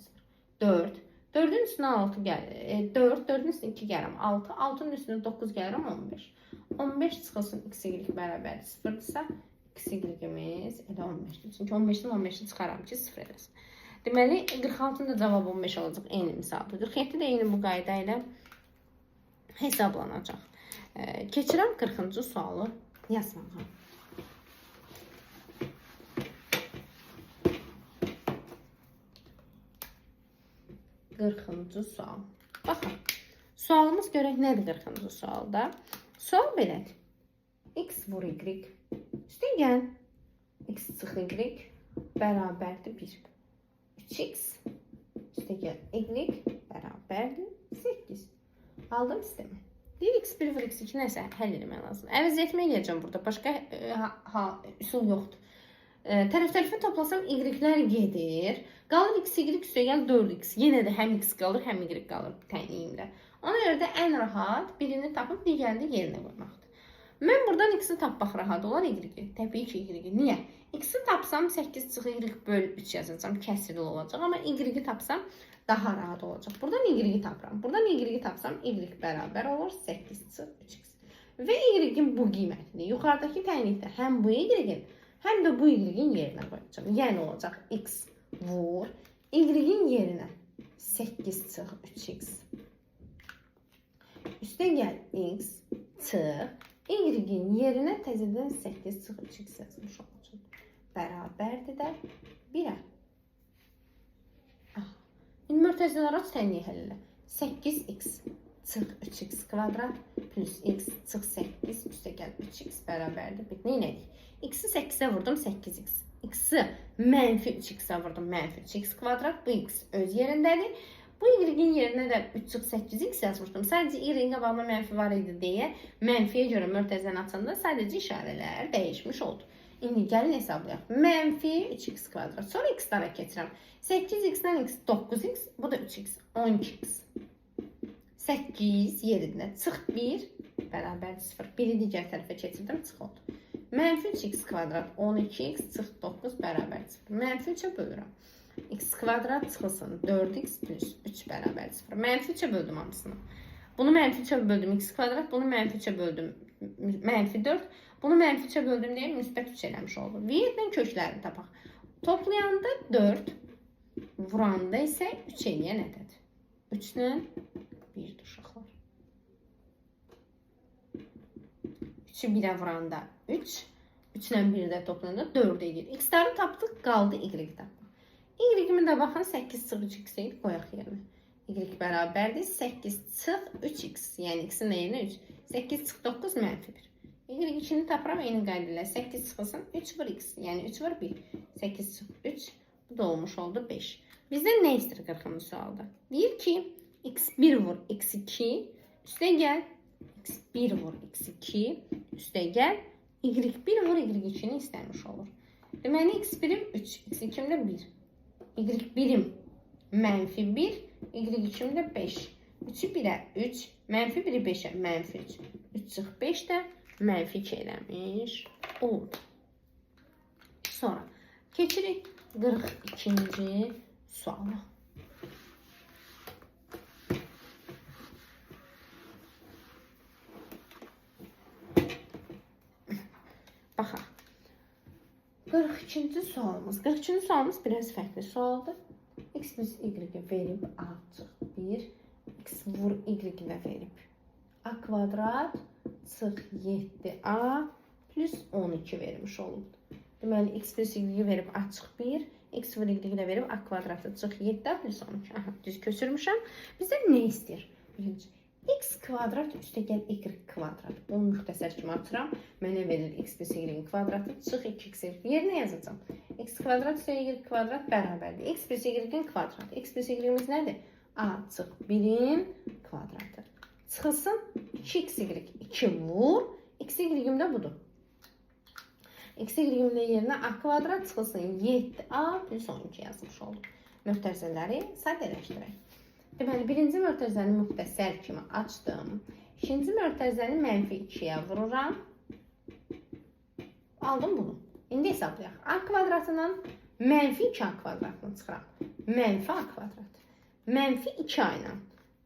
4. 4'ün üstünə 6 gəlir. 4, 4'ün üstünə 2 gəlirəm. 6, 6'nın üstünə 9 gəlirəm 15. 15 çıxılsın x y bərabər 0-dırsa x y-imiz elə 15'dir. Çünki 15'dən 15'i çıxaram ki 0 edəsin. Deməli 46'ın da cavabı 15 olacaq eyni misalda. 47 də eyni bu qayda ilə hesablanacaq. Keçirəm 40-cı sualı yazmağa. Sual. Baxın. Sualımız görək nədir 40-cı sualda? Sual belədir. X vur y. Üstəgəl x çıx y bərabərdir 1. 3x üstəgəl y bərabərdir 8. Aldım sistemi. Deyir x1 vur x2 nəsə həll etmək lazım. Əvəz etmə eləyəcəm burada. Başqa üsul yoxdur. Tərəf-tərəfini toplasam y-lər gedir. Qalır x, y üstəgəl 4x. Yenə də həm x qalır, həm y qalır tənliyimdə. Ona görə də ən rahat birini tapıb digərini yerinə qoymaqdır. Mən buradan x-i tapmaq rahat olar y-i. Təbii ki y-i. Niyə? X-i tapsam 8 çıx y böl 3 yazacağam. Kəsrli olacaq. Amma y-i tapsam daha rahat olacaq. Buradan y-i tapıram. Buradan y-i tapsam y bərabər olur 8 çıx 3x. Və y-in bu qiymətidir. Yuxarıdakı tənlikdə həm bu y-in həm də bu y-in yerinə qoyacağım. Yəni olacaq x vur y-in yerinə 8 çıx 3x. Üstəgəl x çıx y-in yerinə təzədən 8 çıx 3x yazmış olacaq. Bərabərdir də 1-ə. Mürtəzələr aç tənliyi həll elə. 8x çıx 3x kvadrat plus x çıx 8 üstəgəl 3x bərabərdir 1. Neynədik? X-i 8'e vurdum 8x. X-i mənfi 3x'e vurdum mənfi 3x kvadrat. Bu x öz yerindədir. Bu y-in yerinə də 3 çıx 8x yazmışdım. Sadəcə y-in qabağında mənfi var idi deyə mənfiyə görə mürtəzəni açanda sadəcə işarələr dəyişmiş oldu. İndi gəlin hesablayaq. Mənfi 3x kvadrat. Sonra x-lara keçirəm. 8x-dən x 9x. Bu da 3x. 12x. 8 yerində çıx 1 bərabər 0. Biri digər tərəfə keçirdim. Çıx oldu. Mənfi 3x kvadrat 12x çıx 9 bərabər 0. Mənfi 3'ə bölürəm. X kvadrat çıxılsın 4x plus 3 bərabər 0. Mənfi 3'ə böldüm hamısını. Bunu mənfi 3'ə böldüm x kvadrat. Bunu mənfi 3'ə böldüm mənfi 4. Bunu mənfi 3'ə böldüm deyə müsbət 3 eləmiş oldum. V-dən köklərini tapaq. Toplayanda 4. Vuranda isə 3 eləyə nədədir? 3-dən 1'dir uşaqlar. 3'ü 1'ə vuranda 3. 3'dən 1'də toplayanda 4 edir. X-ləri tapdıq, qaldı y tapdıq. Y-imi də baxın 8 çıx 3x qoyaq yerinə. Y bərabərdir 8 çıx 3x. Yəni x-in yerinə 3. 8 çıx 9 mənfi 1. Y2'ni tapıram eyni qayda ilə. 8 çıxılsın 3 vur x. Yəni 3 vur 1. 8 çıx 3. Bu da olmuş oldu 5. Bizdən nə istəyir 40-cı sualda? Deyir ki x1 vur x2 üstəgəl x1 vur x2 üstəgəl y1 vur y2'ni istəmiş olur. Deməli x1'im 3, x2'im də 1. Y1'im mənfi 1, Y içimdə 5. 3'ü 1'ə 3, mənfi 1'i 5'ə mənfi 3. 3 çıx 5 də mənfi 2 eləmiş oldu. Sonra keçirik 42-ci suala. Baxaq. 42-ci sualımız. 42-ci sualımız biraz fərqli sualdır. X plus y verib a çıx 1. X vur y-ə verib a kvadrat çıx 7a plus 12 vermiş olubdur. Deməli, x plus y verib a çıx 1. X vur y-ə verib a kvadratı çıx 7a plus 12. Aha, düz köçürmüşəm. Bizdən nə istəyir? Birinci. X kvadrat üstəgəl y kvadrat. Bunu müxtəsər kimi atıram. Mənə verir x plus y kvadratı çıx 2x yerinə yazacağım. X kvadrat üstə y kvadrat bərabərdir. X plus y-in kvadratı. X plus y-imiz nədir? A çıx 1'in kvadratı. Çıxılsın 2x y 2 vur. X y-im də budur. X y-im də yerinə a kvadrat çıxılsın 7a plus 12 yazmış oldum. Möhtərizələri sadələşdirək. Deməli, birinci möhtərizəni müxtəsər kimi açdım. İkinci möhtərizəni mənfi 2'yə vururam. Aldım bunu. İndi hesablayaq. A kvadratından mənfi 2a kvadratını çıxıram. Mənfi a kvadrat. Mənfi 2a ilə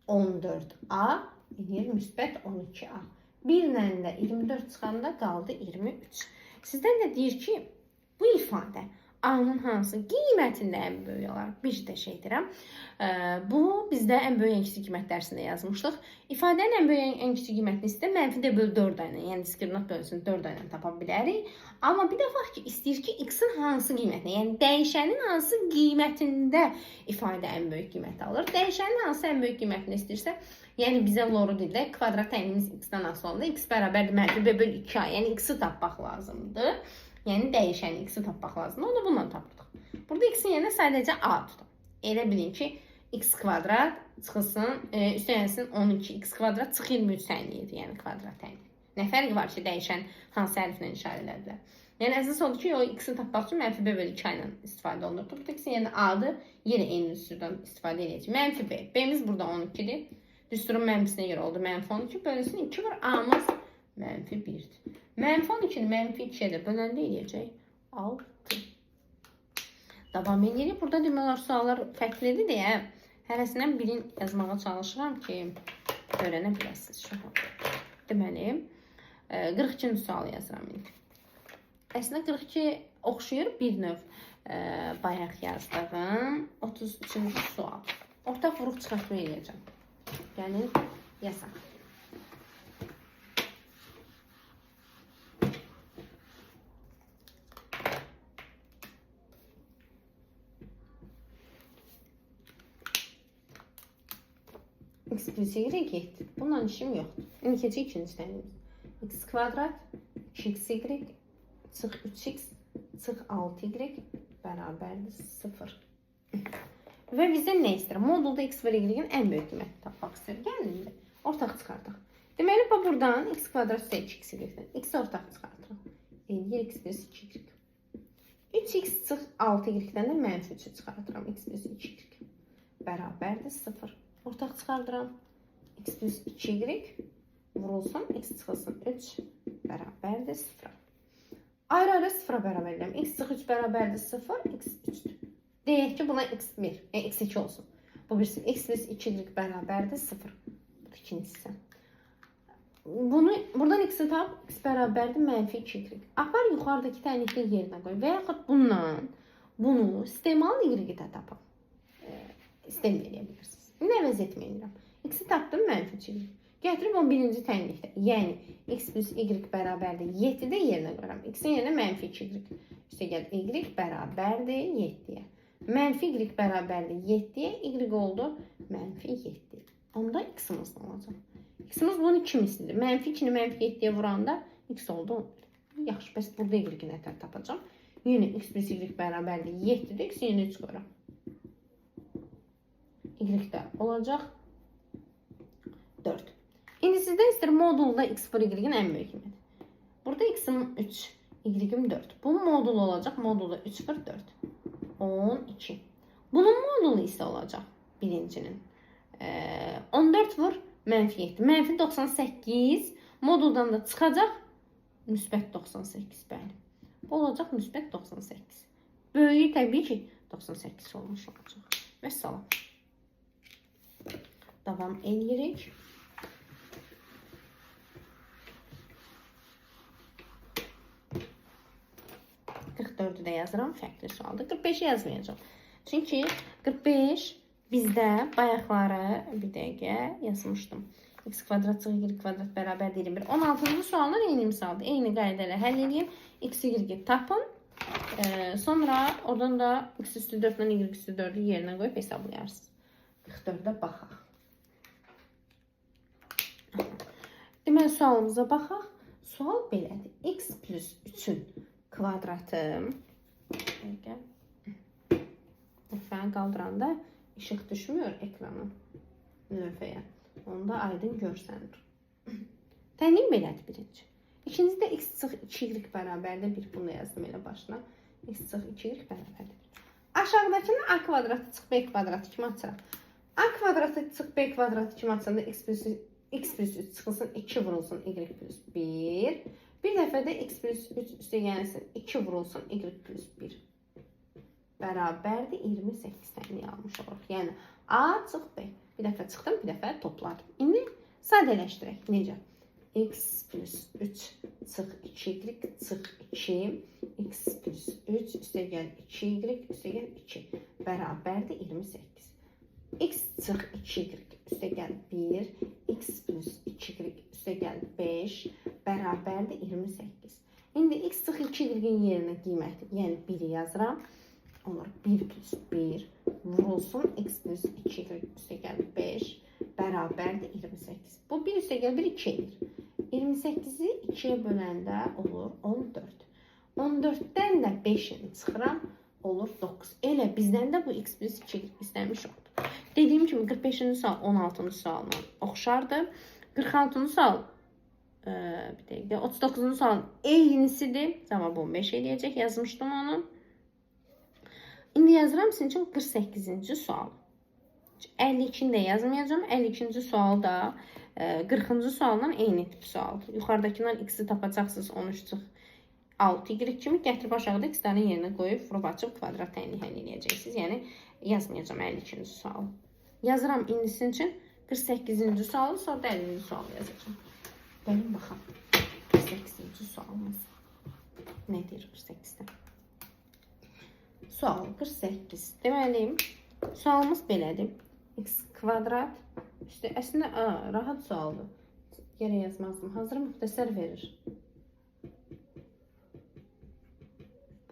14a edir müsbət 12a. 1 ilə də 24 çıxanda qaldı 23. Sizdən də deyir ki, bu ifadə A-nın hansı qiymətində ən böyük olar? Bir də şey deyirəm. Bu bizdə ən böyük ən kiçik qiymət dərsində yazmışdıq. İfadənin ən böyük ən kiçik qiymətini istəyir. Mənfi də böl 4 ilə, yəni diskriminant bölünsün 4 ilə tapa bilərik. Amma bir də var ki, istəyir ki, x-in hansı qiymətində, yəni dəyişənin hansı qiymətində ifadə ən böyük qiymət alır. Dəyişənin hansı ən böyük qiymətini istəyirsə, yəni bizə loru deyil, kvadrat təyinimiz x-dən asılı olanda x bərabərdir mənfi b böl 2a, yəni x-i tapmaq lazımdır. Yəni dəyişəni x-i tapmaq lazımdır. Onu da bununla tapırdıq. Burada x-in yerinə sadəcə a tutum. Elə bilin ki, x kvadrat çıxılsın, üstəyənsin 12, x kvadrat çıx 23 təyinliyir, yəni kvadrat təyinliyir. Nə fərqi var ki, dəyişən hansı hərflə işarə elədilər? Yəni əsas oldu ki, o x-i tapmaq üçün mənfi b bölü 2 ilə istifadə olunur. Burada x-in yerinə a-dır, yenə eyni üstürdən istifadə edəcək. Mənfi b. B-miz burada 12'dir. Düsturun mənfisinə görə oldu mənfi 12. Bölünsün 2 var, a-mız mənfi 1'dir. Mənfi 12'ni mənfi 2'ye də böləndə eləyəcək 6. Davam edirik. Burada demələr suallar fərqlidir deyə hərəsindən birini yazmağa çalışıram ki, öyrənə biləsiniz. Deməli, 42-ci sual yazıram indi. Əslində 42 oxşuyur bir növ bayaq yazdığım 33-cü sual. Ortaq vuruq çıxartma eləyəcəm. Gəlin, yazaq. X plus y 7. Bundan işim yoxdur. İndi keçək ikinci tənimiz. X kvadrat 2xy çıx 3x çıx 6y bərabərdir 0. Və bizdən nə istəyir? Modulda x və y-in ən böyük qiyməti tapmaq istəyir. Gəlin indi ortaq çıxardıq. Deməli, buradan x kvadrat üstə 2xy-dən x ortaq çıxardırıq. Eləyir x plus 2y. 3x çıx 6y-dən də mənfi 3'ü çıxardıram. X plus 2y bərabərdir 0. Ortaq çıxardıram. X plus 2y vurulsun. X çıxılsın 3 bərabərdir 0. Ayrı-ayrı 0'a bərabər edirəm. X çıx 3 bərabərdir 0. X 3'dür. Deyək ki, buna x1, x2 olsun. Bu birisi. X plus 2y bərabərdir 0. Bu ikincisi. Buradan x-i tap. X bərabərdir mənfi 2y. Apar yuxarıdakı tənlikli yerinə qoy. Və yaxud bundan bunu sistemalı y-də tapam. İstəmə eləyə bilirsiniz. Nə əvəz etməyirəm. X-i tapdım mənfi 2y. Gətirib 11-ci tənlikdə. Yəni x plus y bərabərdir 7-də yerinə qoyuram. X-in yerinə mənfi 2y. Üstə gəl y bərabərdir 7-yə. Mənfi y bərabərdir 7-yə. Y oldu mənfi 7. Onda x-imiz nə olacaq? X-imiz bunun 2 mislidir. Mənfi 2-ni mənfi 7-yə vuranda x oldu 11. Yaxşı, bəs burada y-i nətər tapacam? Yenə x plus y bərabərdir 7-də. X-in yerinə 3 qoyuram. Y-də olacaq 4. İndi sizdən istəyir modulda x for y-in ən böyük qiyməti. Burada x-im 3, y-im 4. Bunun modulu olacaq. Modulu 3 for 4. 12. Bunun modulu isə olacaq birincinin. 14 vur mənfi 7. Mənfi 98 moduldan da çıxacaq müsbət 98. Bəli. Bu olacaq müsbət 98. Böyüyü təbii ki 98 olmuş olacaq. Və salam. Davam edirik. 44'ü də yazıram, fərqli sualdır. 45'i yazmayacağım. Çünki 45 bizdə bayaqları bir dəqiqə yazmışdım. X kvadrat çıxı y kvadrat bərabər 21. 16-cı suallar eyni misaldır. Eyni qayda ilə həll edin. X, y tapın. Sonra oradan da x üstü 4 ilə y üstü 4'ü yerinə qoyub hesablayarsınız. 44'də baxaq. Deməli, sualımıza baxaq. Sual belədir. X plus 3'ün kvadratı. Lütfen qaldıranda işıq düşmüyor ekranın lövhəyə. Onda aydın görsənir. Təyin belədir birinci. İkinci də x çıx 2y bərabərdə 1. Bunu yazdım elə başına. X çıx 2y bərabərdə 1. Aşağıdakını a kvadratı çıx b kvadratı kimi açıraq. A kvadratı çıx b kvadratı kimi açanda x plus 3 çıxılsın 2 vurulsun y plus 1. Bir dəfə də x plus 3 üstə gəlsin 2 vurulsun y plus 1. Bərabərdir 28 təni almış oluruq. Yəni a çıx b. Bir dəfə çıxdım, bir dəfə topladım. İndi sadələşdirək. Necə? X plus 3 çıx 2y çıx 2. X plus 3 üstə gəl 2y üstə gəl 2. Bərabərdir 28. X çıx 2y üstə gəl 1. X plus 2y üstə gəl 5. Bərabərdir 28. İndi x çıx 2y-in yerinə qiyməti, yəni 1'i yazıram. Olur 1 plus 1 vurulsun x plus 2y üstə gəl 5 bərabərdir 28. Bu 1 üstə gəl 1 2 edir. 28'i 2'ye böləndə olur 14. 14'dən də 5'ini çıxıram olur 9. Elə bizdən də bu x plus 2y istəmiş oldu. Dediyim kimi 45-ci sual 16-cı sualına oxşardır. 46-cı sual bir dəqiqə 39-cu sual eynisidir. Cavab 15 eləyəcək. Yazmışdım onu. İndi yazıram sizin için 48-ci sual. 52'ni de yazmayacağım. 52-ci sual da 40-cı sualdan eyni tip sualdır. Yuxarıdakindən x-i tapacaqsınız 13 çıx 6y kimi gətirib aşağıda x-lərin yerinə qoyub vurub açıb kvadrat təyini həll edəcəksiniz. Yəni yazmayacağım 52-ci sualı. Yazıram indi sizin için 48-ci sualı, sonra da 50-ci sualı yazacağım. Gəlin baxaq. 48-ci sualımız nədir 48-dən? Sual 48. Deməli, sualımız belədir. X kvadrat. İşte əslində rahat sualdır. Yerə yazmazdım. Hazır müxtəsər verir.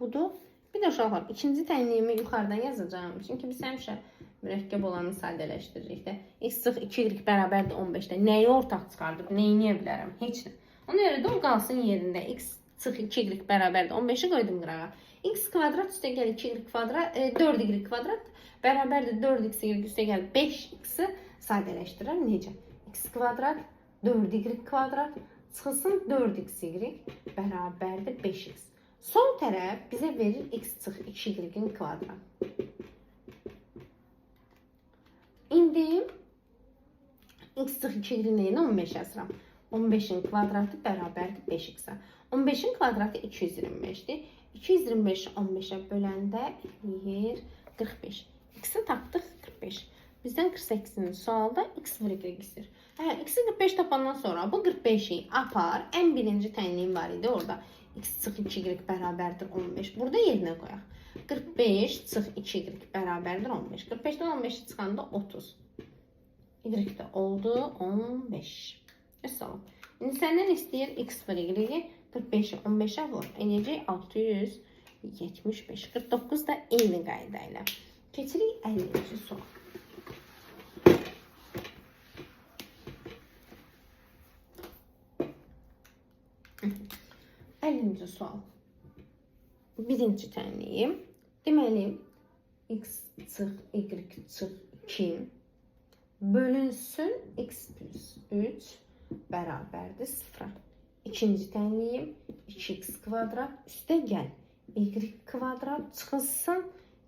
Budur. Bir də uşaqlar, ikinci təyinliyimi yuxarıdan yazacağım. Çünki biz həmişə mürəkkəb olanı sadələşdiririk də. X çıx 2y bərabərdir 15-də. Nəyi ortaq çıxardıb, neyini bilərəm? Heç nə. Ona görə də o qalsın yerində. X çıx 2y bərabərdir 15'i qoydum qırağa. X kvadrat üstə gəl 2y kvadrat, 4y kvadrat bərabərdir 4x üstə gəl 5x'i sadələşdirəm. Necə? X kvadrat 4y kvadrat çıxılsın 4xy bərabərdir 5x. Sol tərəf bizə verir x çıx 2y-in kvadrat. İndi x çıx 2y-in yerinə 15 yazıram. 15'in kvadratı bərabərdir 5x-ə. 15'in kvadratı 225'dir. 225 15'e böləndə eləyir 45. X'i tapdıq 45. Bizdən 48-ci sualda x vur y istəyir. X'i 45 tapandan sonra bu 45'i apar. En birinci təyinliyim var idi orada. X çıx 2y bərabərdir 15. Burada yerinə qoyaq. 45 çıx 2y bərabərdir 15. 45'dən 15'i çıxanda 30. Y də oldu 15. Əssalam. İndi səndən istəyir x vur y 45'i 15'e vur. Eləcək 675. 49 da eyni qayda ilə. Keçirik 50-ci sual. Əllinci sual. Birinci tənliyim. Deməli, x çıx y çıx 2 bölünsün x plus 3 bərabərdir 0. İkinci tənliyim 2x kvadrat üstə gəl y kvadrat çıxılsın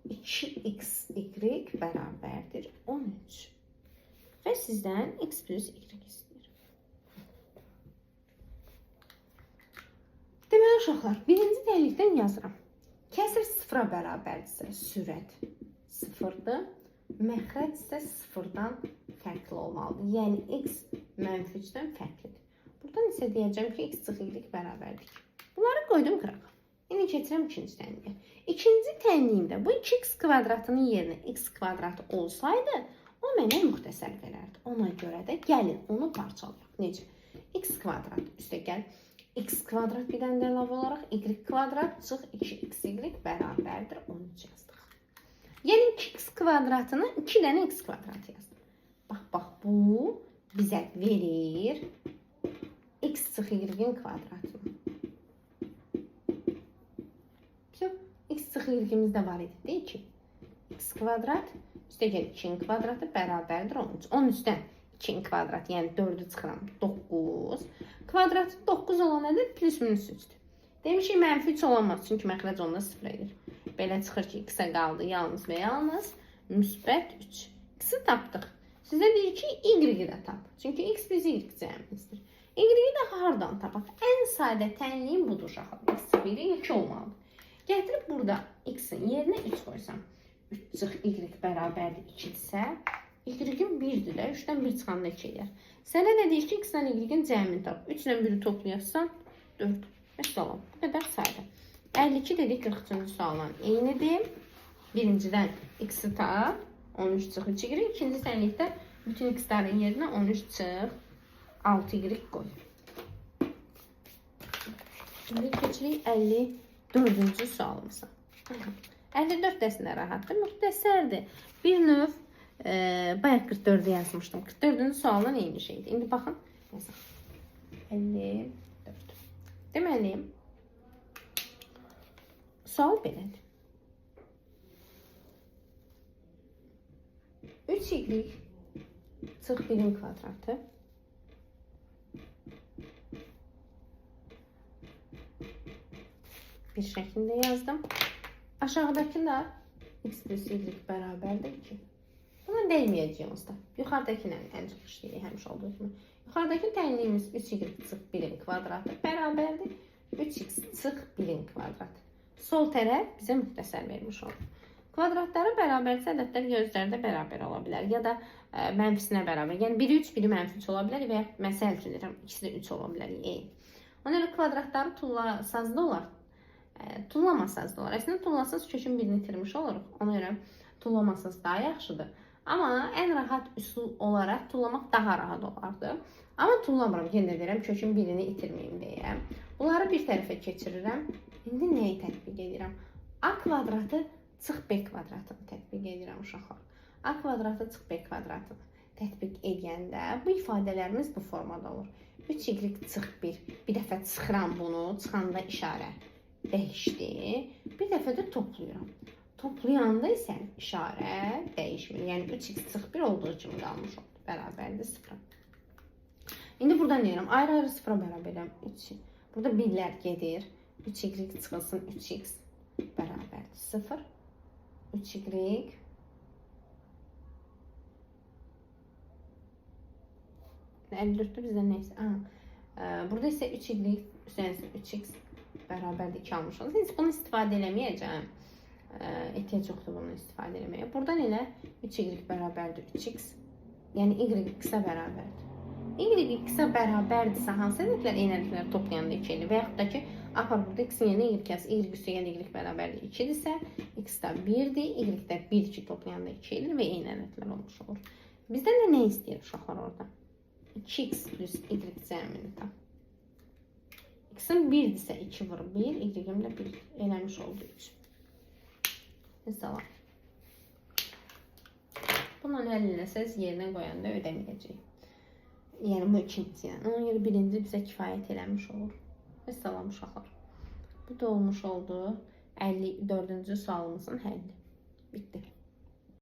2xy bərabərdir 13. və sizdən x plus y istəyir. Deməli uşaqlar, birinci tənlikdən yazıram. Kəsir sıfıra bərabərdirsə sürət sıfırdır. Məxrəc isə sıfırdan fərqli olmalıdır. Yəni x mənfi 3-dən fərqlidir. Buradan isə deyəcəm ki, x çıx y bərabərdir. Bunları qoydum qırağa. İndi keçirəm ikinci tənliyə. İkinci tənliyimdə bu 2x kvadratının yerinə x kvadratı olsaydı, o mənə müxtəsər verərdi. Ona görə də gəlin onu parçalayaq. Necə? X kvadrat üstə gəl. X kvadrat bir dənə də əlavə olaraq y kvadrat çıx 2xy bərabərdir 13 yazdıq. Yəni 2x kvadratını 2 dənə x kvadrat yazdım. Bax, bu bizə verir x çıx y-in kvadratını. X çıx y-imiz də var idi, deyil ki. X kvadrat üstə gəl 2-in kvadratı bərabərdir 13. 13-dən 2-in kvadratı, yəni 4-ü çıxıram 9. Kvadratı 9 olan nədir? Plus minus 3-dür. Demişik mənfi 3 olamaz, çünki məxrəc onda 0 edir. Belə çıxır ki, x-ə qaldı yalnız və yalnız müsbət 3. X-i tapdıq. Sizə deyir ki, y-i də tap. Çünki x biz y cəmimizdir. Y-i də hardan tapaq? Ən sadə tənliyim budur uşaqlar. X biri 2 olmalıdır. Gətirib burada x-in yerinə 3 qoysam. 3 çıx y bərabərdir 2-dirsə, y-in 1-dir də, 3-dən 1 çıxanda 2 edir. Sənə nə deyir ki, x-dən y-in cəmini tap. 3-dən 1-i toplayarsan 4. Məsələn, bu qədər sayda. 52 dedik 43-cü sualdan eynidir. Birincidən x-i tap, 13 çıx 3 y. İkinci tənlikdə bütün x-lərin yerinə 13 çıx 6 y qoy. Şimdi keçirik 54-cü sualımıza. 54 dəsinə rahatdır, müxtəsərdir. Bir növ bayaq 44-ü yazmışdım. 44-cü sualdan eyni şeydir. İndi baxın. 54. Deməli, sual belədir. 3y çıx 1-in kvadratı bir şəklində yazdım. Aşağıdakı da x plus y bərabərdir 2. Buna dəyməyəcəyim usta. Yuxarıdakı ən çox işləyirik həmişə olduğu kimi. Yuxarıdakı tənliyimiz 3y çıx 1-in kvadratı bərabərdir 3x çıx 1-in kvadratı. Sol tərəf bizə müxtəsər vermiş olur. Kvadratları bərabərsə ədədlər gözlərdə bərabər ola bilər ya da mənfisinə bərabər. Yəni biri 3, biri mənfi 3 ola bilər və ya məsəl üçün deyirəm, ikisi də 3 ola bilər. Ona görə kvadratları tullasazda olar. Tullamasaz da olar. Əslində tullasaz kökün birini itirmiş oluruq. Ona görə tullamasaz daha yaxşıdır. Amma ən rahat üsul olaraq tullamaq daha rahat olardı. Amma tullamıram. Yenə deyirəm, kökün birini itirməyim deyə. Bunları bir tərəfə keçirirəm. İndi nəyi tətbiq edirəm? A kvadratı çıx B kvadratını tətbiq edirəm uşaqlar. A kvadratı çıx B kvadratını tətbiq edəndə bu ifadələrimiz bu formada olur. 3y çıx 1. Bir dəfə çıxıram bunu, çıxanda işarə dəyişdi. Bir dəfə də toplayıram. Toplayanda isə işarə dəyişmir. Yəni 3x çıx 1 olduğu kimi qalmış oldu. Bərabərdir 0. İndi burada nə edirəm? Ayrı-ayrı 0-a bərabərəm. 3. Burada 1-lər gedir. 3y çıxılsın 3x bərabərdir 0. 3y Əldə bizdə neysə. Burada isə 3y üzərinə 3x bərabərdir 2 almış olur. Heç bunu istifadə eləməyəcəm. Ehtiyac yoxdur bunu istifadə eləməyə. Buradan elə 3y bərabərdir 3x. Yəni y x-ə bərabərdir. Y x-ə bərabərdirsə hansı ədədlər eyni ədədləri toplayanda 2 eləyir? Və yaxud da ki, apar burada x-in yerinə y kəs, y üstəgəl y bərabərdir 2-dirsə, x-də 1-dir, y-də 1-2 toplayanda 2 eləyir və eyni ədədlər olmuş olur. Bizdən də nə istəyir uşaqlar orada? 2x plus y cəmini tap. X-in 1-dirsə 2 vurur 1, y-im də 1 eləmiş oldu 3. Mesela. Bunları əldə eləsəz yerinə qoyanda ödəməyəcək. Yəni bu ikinci. Ona görə birinci bizə kifayət eləmiş olur. Mesela uşaqlar. Bu da olmuş oldu 54-cü sualımızın həlli. Bitdi.